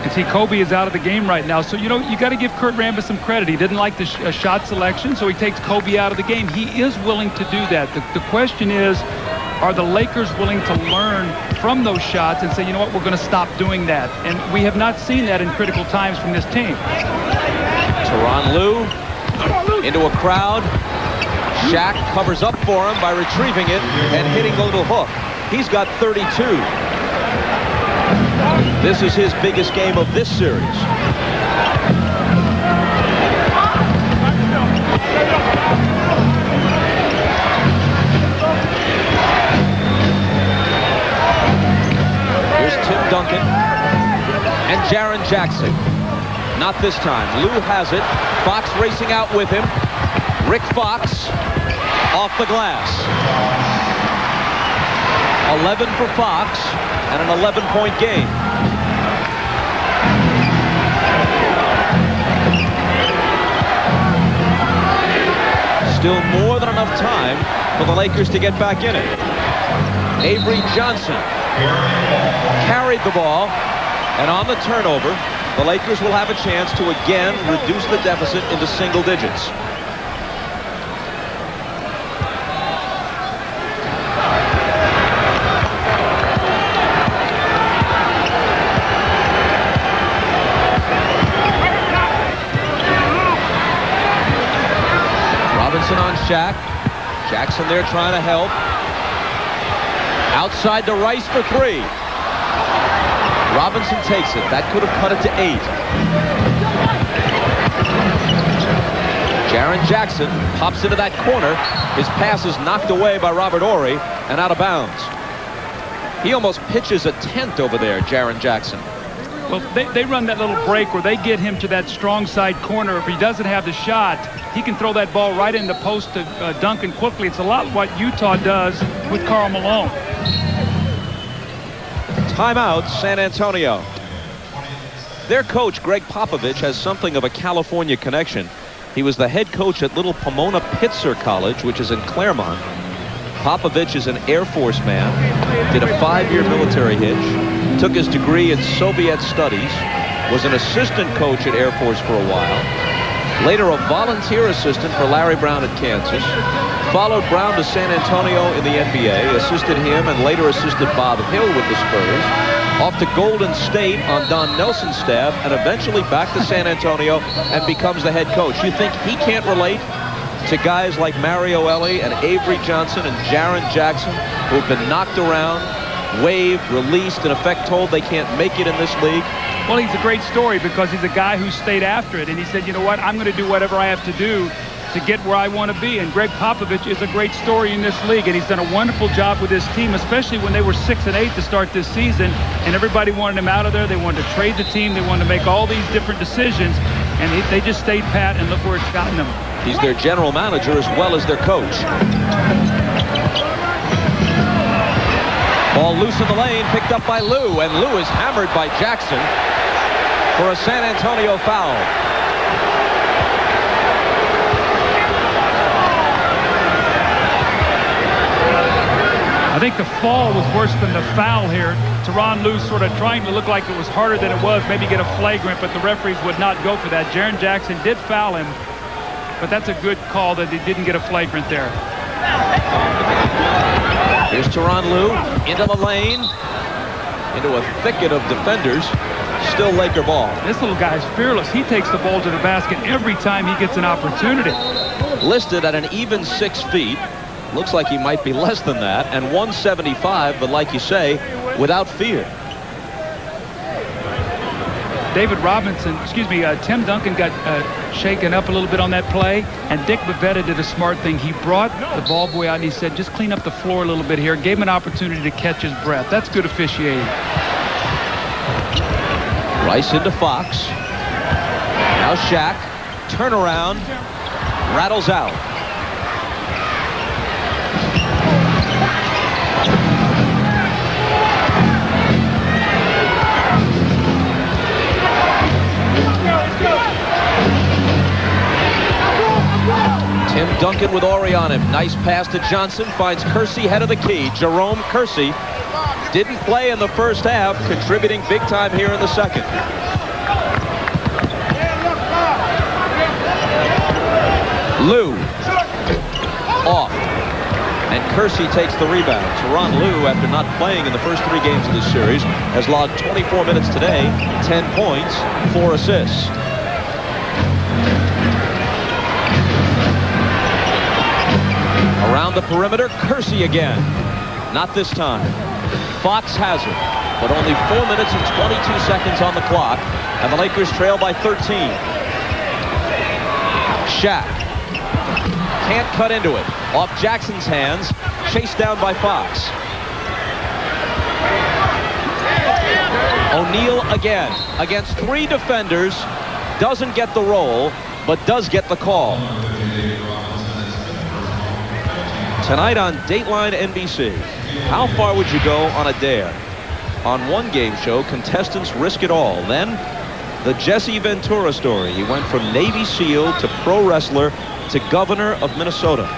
And see, Kobe is out of the game right now. So, you know, you got to give Kurt Rambis some credit. He didn't like the shot selection, so he takes Kobe out of the game. He is willing to do that. The question is, are the Lakers willing to learn from those shots and say, you know what, we're going to stop doing that? And we have not seen that in critical times from this team. Tyronn Lue into a crowd. Shaq covers up for him by retrieving it and hitting the little hook. He's got 32. This is his biggest game of this series. Here's Tim Duncan and Jaren Jackson. Not this time. Lue has it. Fox racing out with him. Rick Fox off the glass. 11 for Fox and an 11-point game. Still more than enough time for the Lakers to get back in it. Avery Johnson carried the ball, and on the turnover, the Lakers will have a chance to again reduce the deficit into single digits. On Shaq. Jackson there trying to help. Outside to Rice for three. Robinson takes it. That could have cut it to 8. Jaren Jackson pops into that corner. His pass is knocked away by Robert Horry and out of bounds. He almost pitches a tent over there, Jaren Jackson. Well, they run that little break where they get him to that strong side corner. If he doesn't have the shot, he can throw that ball right in the post to Duncan quickly. It's a lot what Utah does with Karl Malone. Timeout, San Antonio. Their coach, Greg Popovich, has something of a California connection. He was the head coach at Little Pomona Pitzer College, which is in Claremont. Popovich is an Air Force man, did a 5-year military hitch, took his degree in Soviet studies, was an assistant coach at Air Force for a while, later a volunteer assistant for Larry Brown at Kansas, followed Brown to San Antonio in the NBA, assisted him and later assisted Bob Hill with the Spurs, off to Golden State on Don Nelson's staff, and eventually back to San Antonio and becomes the head coach. You think he can't relate to guys like Mario Elie and Avery Johnson and Jaren Jackson, who have been knocked around, waived, released, in effect told they can't make it in this league? Well, he's a great story because he's a guy who stayed after it, and he said, you know what, I'm going to do whatever I have to do to get where I want to be. And Greg Popovich is a great story in this league, and he's done a wonderful job with his team, especially when they were 6-8 to start this season, and everybody wanted him out of there. They wanted to trade the team. They wanted to make all these different decisions, and they just stayed pat, and look where it's gotten them. He's their general manager as well as their coach. Ball loose in the lane, picked up by Lue, and Lue is hammered by Jackson for a San Antonio foul. I think the fall was worse than the foul here. Tyronn Lue sort of trying to look like it was harder than it was, maybe get a flagrant, but the referees would not go for that. Jaren Jackson did foul him, but that's a good call that he didn't get a flagrant there. Here's Tyronn Lue into the lane, into a thicket of defenders. Still Laker ball. This little guy is fearless. He takes the ball to the basket every time he gets an opportunity. Listed at an even 6 feet. Looks like he might be less than that, and 175, but like you say, without fear. Tim Duncan got shaken up a little bit on that play, and Dick Bavetta did a smart thing. He brought the ball boy out and he said, just clean up the floor a little bit here, gave him an opportunity to catch his breath. That's good officiating. Rice into Fox. Now Shaq, turnaround, rattles out. Tim Duncan with Ori on him. Nice pass to Johnson. Finds Kersey head of the key. Jerome Kersey didn't play in the first half, contributing big time here in the second. Lou off. And Kersey takes the rebound. Teron Lou, after not playing in the first 3 games of this series, has logged 24 minutes today, 10 points, 4 assists. Around the perimeter, Kersey again. Not this time. Fox has it, but only 4 minutes and 22 seconds on the clock, and the Lakers trail by 13. Shaq can't cut into it. Off Jackson's hands, chased down by Fox. O'Neal again against 3 defenders, doesn't get the roll, but does get the call. Tonight on Dateline NBC, how far would you go on a dare? On one game show, contestants risk it all. Then, the Jesse Ventura story. He went from Navy SEAL to pro wrestler to governor of Minnesota.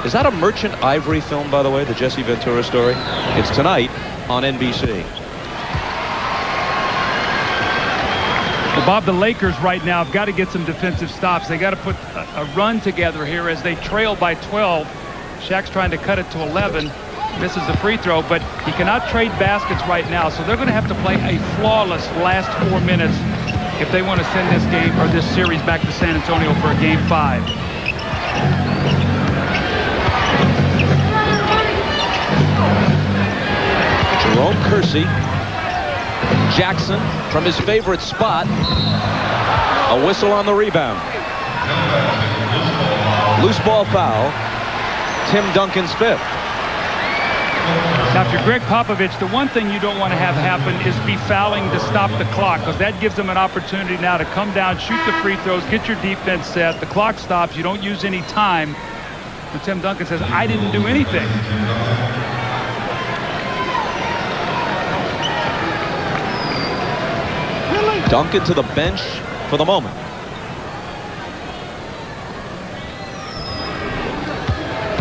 Is that a Merchant Ivory film, by the way, the Jesse Ventura story? It's tonight on NBC. Well, Bob, the Lakers right now have got to get some defensive stops. They got to put a run together here as they trail by 12. Shaq's trying to cut it to 11. Misses the free throw, but he cannot trade baskets right now, so they're going to have to play a flawless last 4 minutes if they want to send this game or this series back to San Antonio for a game 5. Jerome Kersey. Jackson from his favorite spot. A whistle on the rebound. Loose ball foul. Tim Duncan's 5th. Now, if you're Greg Popovich, the one thing you don't want to have happen is be fouling to stop the clock, because that gives them an opportunity now to come down, shoot the free throws, get your defense set. The clock stops. You don't use any time. And Tim Duncan says, I didn't do anything. Duncan to the bench for the moment.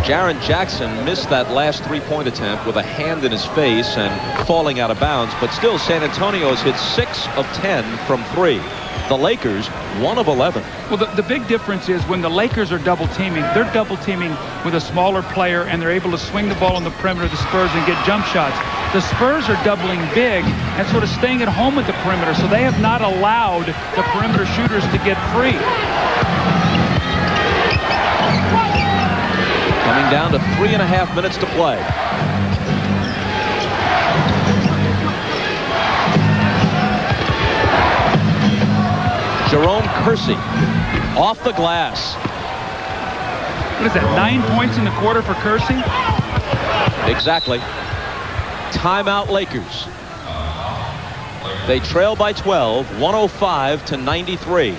Jaren Jackson missed that last 3-point attempt with a hand in his face and falling out of bounds, but still San Antonio has hit 6 of 10 from 3. The Lakers 1 of 11. Well, the big difference is when the Lakers are double teaming, they're double teaming with a smaller player and they're able to swing the ball on the perimeter of the Spurs and get jump shots. The Spurs are doubling big and sort of staying at home at the perimeter, so they have not allowed the perimeter shooters to get free. Coming down to 3.5 minutes to play. Jerome Kersey off the glass. What is that, 9 points in the quarter for Kersey? Exactly. Timeout Lakers. They trail by 12, 105-93.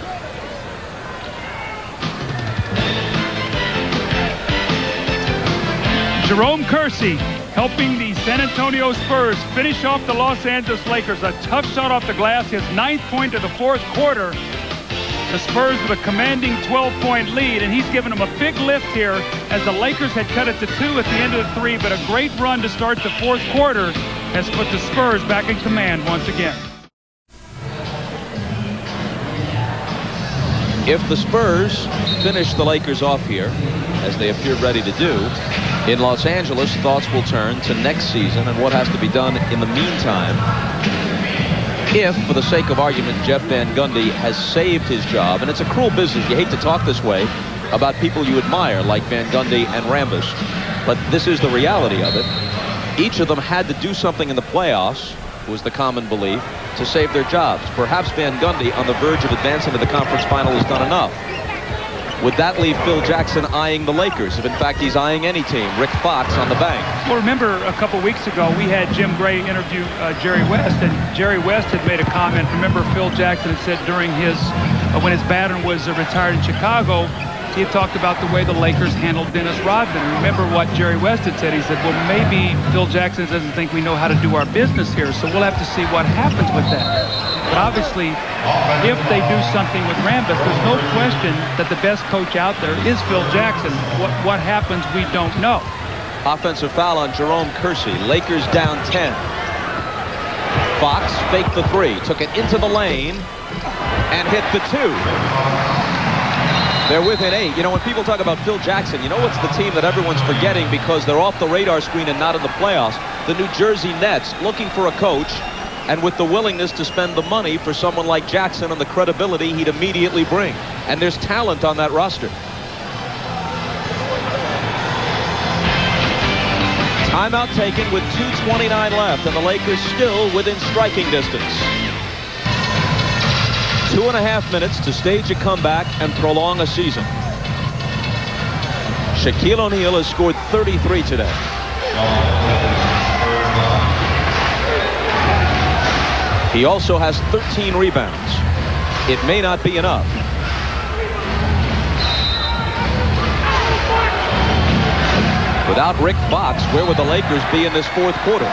Jerome Kersey helping the San Antonio Spurs finish off the Los Angeles Lakers. A tough shot off the glass, his 9th point of the 4th quarter. The Spurs with a commanding 12-point lead, and he's given them a big lift here as the Lakers had cut it to 2 at the end of the 3, but a great run to start the 4th quarter has put the Spurs back in command once again. If the Spurs finish the Lakers off here, as they appear ready to do, in Los Angeles, thoughts will turn to next season and what has to be done in the meantime. If, for the sake of argument, Jeff Van Gundy has saved his job, and it's a cruel business, you hate to talk this way about people you admire like Van Gundy and Rambis, but this is the reality of it. Each of them had to do something in the playoffs, was the common belief, to save their jobs. Perhaps Van Gundy, on the verge of advancing to the conference final, has done enough. Would that leave Phil Jackson eyeing the Lakers, if in fact he's eyeing any team? Rick Fox on the bank. Well, remember a couple weeks ago we had Jim Gray interview Jerry West, and Jerry West had made a comment. Remember, Phil Jackson had said during his when his batter was retired in Chicago, he had talked about the way the Lakers handled Dennis Rodman. And remember what Jerry West had said. He said, well, maybe Phil Jackson doesn't think we know how to do our business here, so we'll have to see what happens with that. But obviously, if they do something with Rambis, there's no question that the best coach out there is Phil Jackson. What happens, we don't know. Offensive foul on Jerome Kersey. Lakers down 10. Fox faked the 3, took it into the lane, and hit the 2. They're within 8. You know, when people talk about Phil Jackson, you know what's the team that everyone's forgetting because they're off the radar screen and not in the playoffs? The New Jersey Nets, looking for a coach, and with the willingness to spend the money for someone like Jackson and the credibility he'd immediately bring. And there's talent on that roster. Timeout taken with 2:29 left, and the Lakers still within striking distance. 2.5 minutes to stage a comeback and prolong a season. Shaquille O'Neal has scored 33 today. He also has 13 rebounds. It may not be enough. Without Rick Fox, where would the Lakers be in this fourth quarter?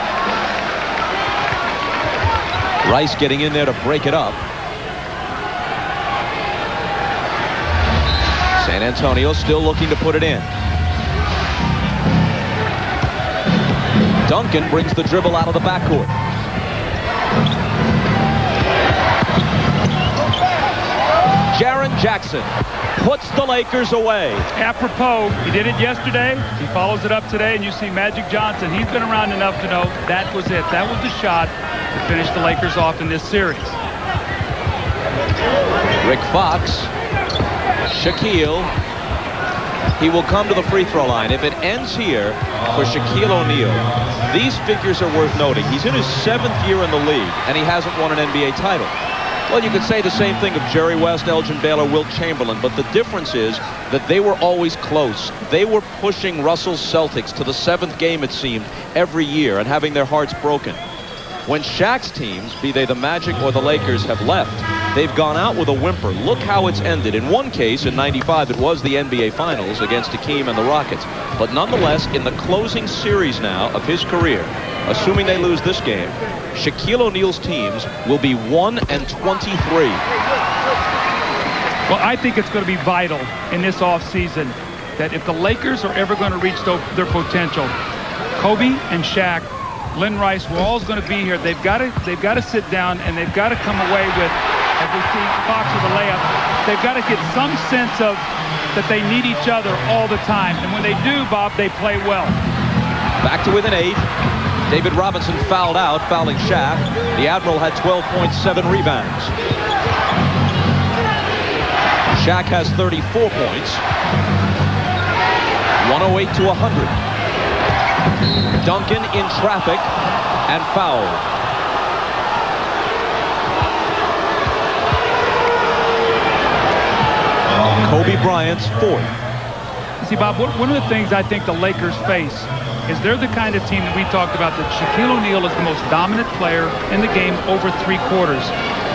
Rice getting in there to break it up. San Antonio still looking to put it in. Duncan brings the dribble out of the backcourt. Jaren Jackson puts the Lakers away. Apropos, he did it yesterday. He follows it up today, and you see Magic Johnson. He's been around enough to know that was it. That was the shot to finish the Lakers off in this series. Rick Fox. Shaquille. He will come to the free throw line. If it ends here for Shaquille O'Neal, these figures are worth noting. He's in his 7th year in the league, and he hasn't won an NBA title. Well, you could say the same thing of Jerry West, Elgin Baylor, Wilt Chamberlain, but the difference is that they were always close. They were pushing Russell's Celtics to the 7th game, it seemed, every year and having their hearts broken. When Shaq's teams, be they the Magic or the Lakers, have left, they've gone out with a whimper. Look how it's ended. In one case, in '95, it was the NBA Finals against Hakeem and the Rockets. But nonetheless, in the closing series now of his career, assuming they lose this game, Shaquille O'Neal's teams will be 1-23. Well, I think it's going to be vital in this offseason that if the Lakers are ever going to reach their potential, Kobe and Shaq, Lynn Rice, we're all going to be here. They've got to sit down, and they've got to come away with, as we see Fox with a layup, they've got to get some sense of that they need each other all the time. And when they do, Bob, they play well. Back to within 8. David Robinson fouled out, fouling Shaq. The Admiral had 12.7 rebounds. Shaq has 34 points. 108 to 100. Duncan in traffic and fouled. Kobe Bryant's 4th. See, Bob, one of the things I think the Lakers face is they're the kind of team that we talked about, that Shaquille O'Neal is the most dominant player in the game over 3 quarters.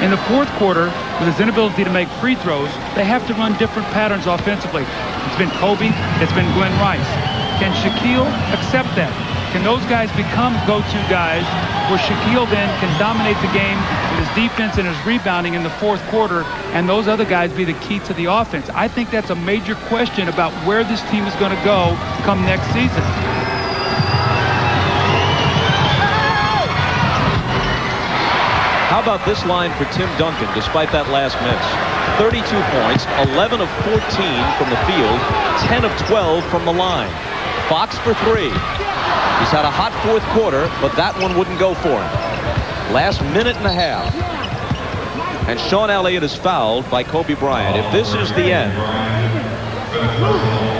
In the fourth quarter, with his inability to make free throws, they have to run different patterns offensively. It's been Kobe, it's been Glenn Rice. Can Shaquille accept that? Can those guys become go-to guys where Shaquille then can dominate the game with his defense and his rebounding in the fourth quarter, and those other guys be the key to the offense? I think that's a major question about where this team is going to go come next season. How about this line for Tim Duncan, despite that last miss? 32 points, 11 of 14 from the field, 10 of 12 from the line. Fox for 3. He's had a hot fourth quarter, but that one wouldn't go for him. Last minute and a half. And Sean Elliott is fouled by Kobe Bryant. If this is the end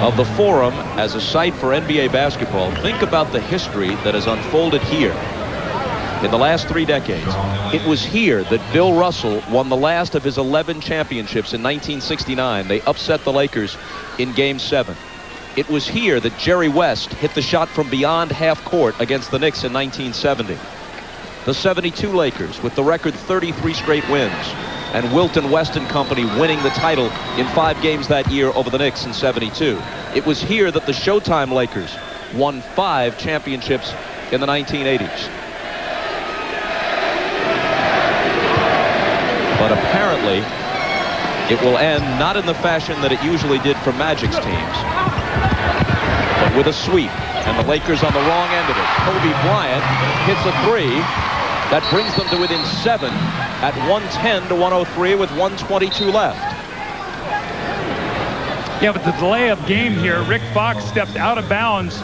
of the Forum as a site for NBA basketball, think about the history that has unfolded here. in the last 3 decades. It was here that Bill Russell won the last of his 11 championships in 1969. They upset the Lakers in Game 7. It was here that Jerry West hit the shot from beyond half court against the Knicks in 1970. The 72 Lakers with the record 33 straight wins, and Wilt and West and company winning the title in 5 games that year over the Knicks in 72. It was here that the Showtime Lakers won 5 championships in the 1980s. But apparently, it will end not in the fashion that it usually did for Magic's teams, but with a sweep, and the Lakers on the wrong end of it. Kobe Bryant hits a 3 that brings them to within 7 at 110-103 with 122 left. Yeah, but the delay of game here, Rick Fox stepped out of bounds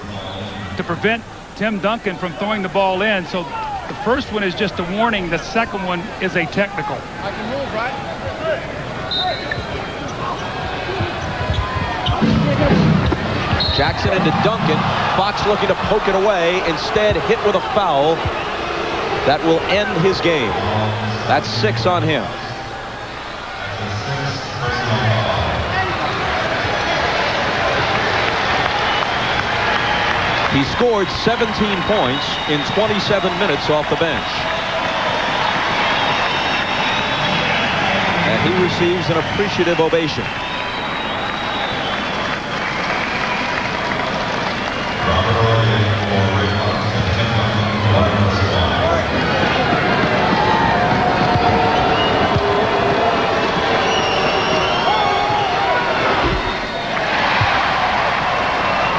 to prevent Tim Duncan from throwing the ball in. So the first one is just a warning. The second one is a technical. I can move, right? Jackson into Duncan. Fox looking to poke it away. Instead, hit with a foul that will end his game. That's 6 on him. He scored 17 points in 27 minutes off the bench. And he receives an appreciative ovation.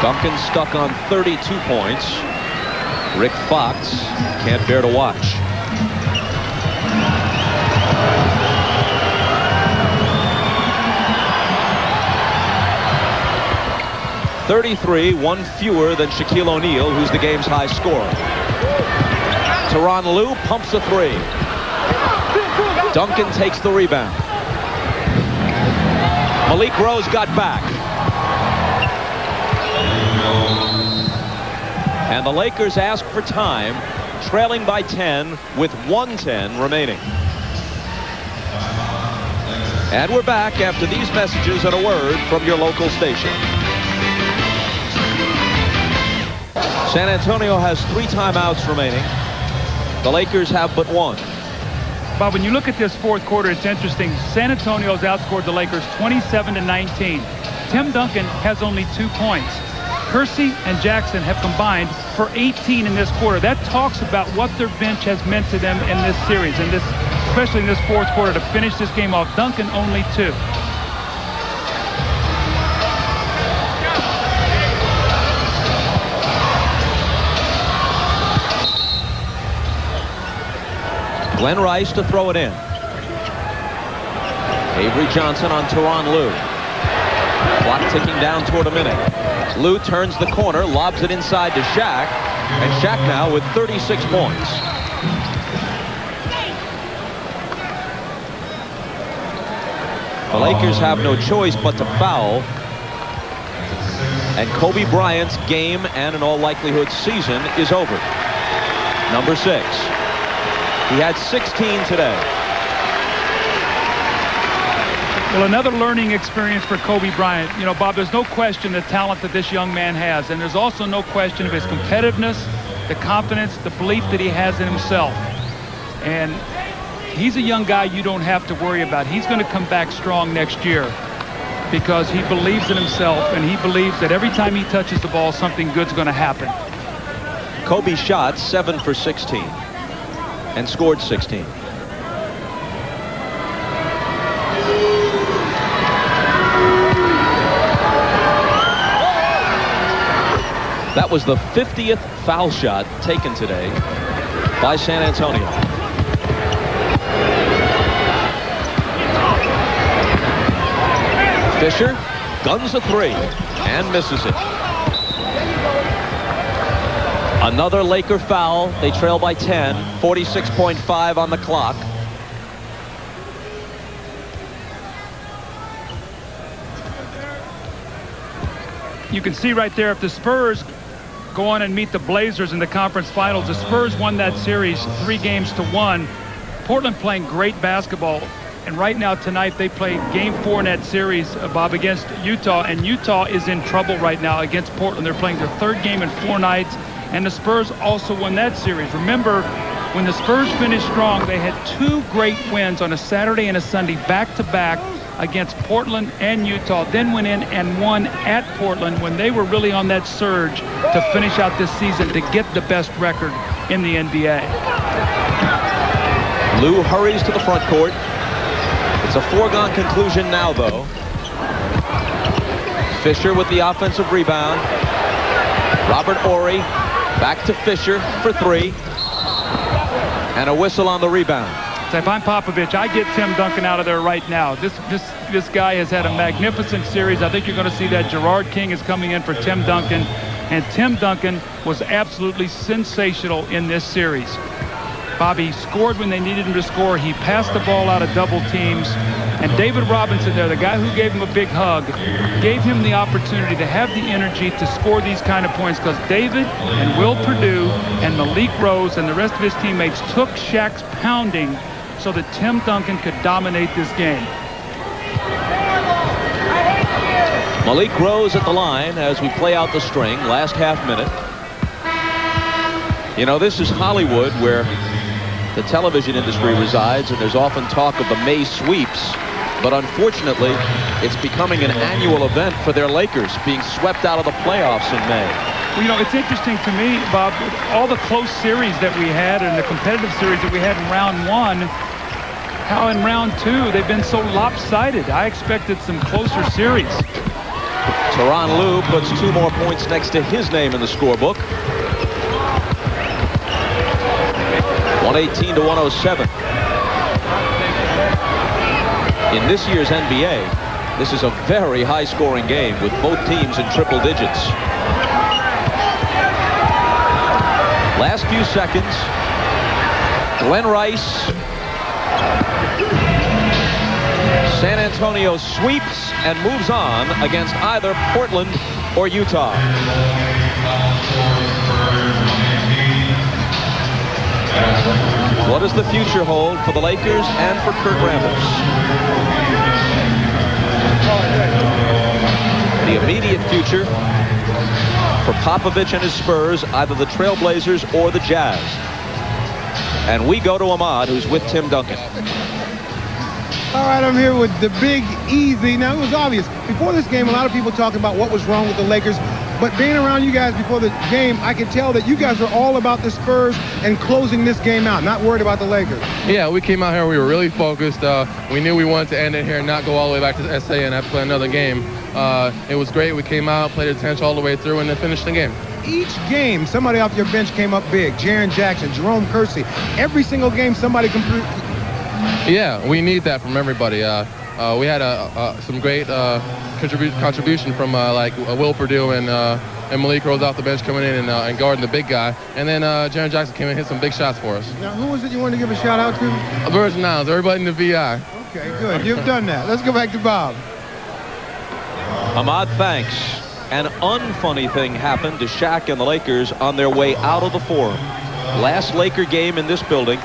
Duncan stuck on 32 points. Rick Fox can't bear to watch. .33, one fewer than Shaquille O'Neal, who's the game's high scorer. Tyronn Lue pumps a 3. Duncan takes the rebound. Malik Rose got back. And the Lakers ask for time, trailing by 10 with 1:10 remaining. And we're back after these messages and a word from your local station. San Antonio has 3 timeouts remaining. The Lakers have but 1. Bob, when you look at this fourth quarter, it's interesting. San Antonio's outscored the Lakers 27-19. Tim Duncan has only 2 points. Kersey and Jackson have combined for 18 in this quarter. That talks about what their bench has meant to them in this series, and especially in this fourth quarter to finish this game off. Duncan only 2. Glenn Rice to throw it in. Avery Johnson on Tyronn Lue. Clock ticking down toward a minute. Lue turns the corner, lobs it inside to Shaq, and Shaq now with 36 points. The Lakers have no choice but to foul, and Kobe Bryant's game and in all likelihood season is over. Number 6. He had 16 today. Well, another learning experience for Kobe Bryant. You know, Bob, there's no question the talent that this young man has, and there's also no question of his competitiveness, the confidence, the belief that he has in himself. And he's a young guy you don't have to worry about. He's going to come back strong next year because he believes in himself, and he believes that every time he touches the ball, something good's going to happen. Kobe shot 7 for 16 and scored 16. That was the 50th foul shot taken today by San Antonio. Fisher guns a 3 and misses it. Another Laker foul. They trail by 10. 46.5 on the clock. You can see right there if the Spurs go on and meet the Blazers in the conference finals. The Spurs won that series 3-1. Portland playing great basketball. And right now tonight they play game 4 in that series, Bob, against Utah. And Utah is in trouble right now against Portland. They're playing their 3rd game in 4 nights. And the Spurs also won that series. Remember, when the Spurs finished strong, they had 2 great wins on a Saturday and a Sunday back-to-back against Portland and Utah, then went in and won at Portland when they were really on that surge to finish out this season to get the best record in the NBA. Lou hurries to the front court. It's a foregone conclusion now, though. Fisher with the offensive rebound. Robert Horry back to Fisher for 3. And a whistle on the rebound. So if I'm Popovich, I get Tim Duncan out of there right now. This guy has had a magnificent series. I think you're going to see that Gerard King is coming in for Tim Duncan. And Tim Duncan was absolutely sensational in this series. Bobby scored when they needed him to score. He passed the ball out of double teams. And David Robinson there, the guy who gave him a big hug, gave him the opportunity to have the energy to score these kind of points, because David and Will Perdue and Malik Rose and the rest of his teammates took Shaq's pounding so that Tim Duncan could dominate this game. Malik Rose at the line as we play out the string, last half minute. You know, this is Hollywood, where the television industry resides, and there's often talk of the May sweeps. But unfortunately, it's becoming an annual event for their Lakers, being swept out of the playoffs in May. Well, you know, it's interesting to me, Bob, all the close series that we had and the competitive series that we had in round 1, how in round 2 they've been so lopsided. I expected some closer series. Tyronn Lue puts 2 more points next to his name in the scorebook. 118 to 107. In this year's NBA, this is a very high-scoring game with both teams in triple digits. Last few seconds. Glenn Rice. San Antonio sweeps and moves on against either Portland or Utah. What does the future hold for the Lakers and for Kurt Rambis? The immediate future for Popovich and his Spurs, either the Trailblazers or the Jazz. And we go to Ahmad, who's with Tim Duncan. All right, I'm here with the Big Easy. Now, it was obvious. Before this game, a lot of people talking about what was wrong with the Lakers. But being around you guys before the game, I could tell that you guys are all about the Spurs and closing this game out, not worried about the Lakers. Yeah, we came out here, we were really focused. We knew we wanted to end it here and not go all the way back to SA and have to play another game. It was great. We came out, played attention all the way through, and then finished the game. Each game, somebody off your bench came up big. Jaren Jackson, Jerome Kersey. Every single game, somebody completely. Yeah, we need that from everybody. We had some great contribution from like Will Perdue and Malik Rose off the bench coming in and guarding the big guy. And then Jaren Jackson came in and hit some big shots for us. Now, who was it you wanted to give a shout out to? Virgin Islands, everybody in the VI. Okay, good. You've done that. Let's go back to Bob. Ahmad, thanks. An unfunny thing happened to Shaq and the Lakers on their way out of the Forum. Last Laker game in this building,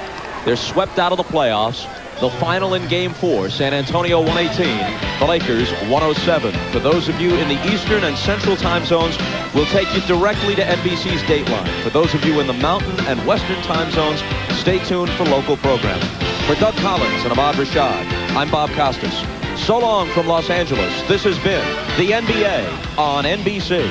they're swept out of the playoffs. The final in Game 4, San Antonio 118, the Lakers 107. For those of you in the Eastern and Central time zones, we'll take you directly to NBC's Dateline. For those of you in the Mountain and Western time zones, stay tuned for local programming. For Doug Collins and Ahmad Rashad, I'm Bob Costas. So long from Los Angeles. This has been the NBA on NBC.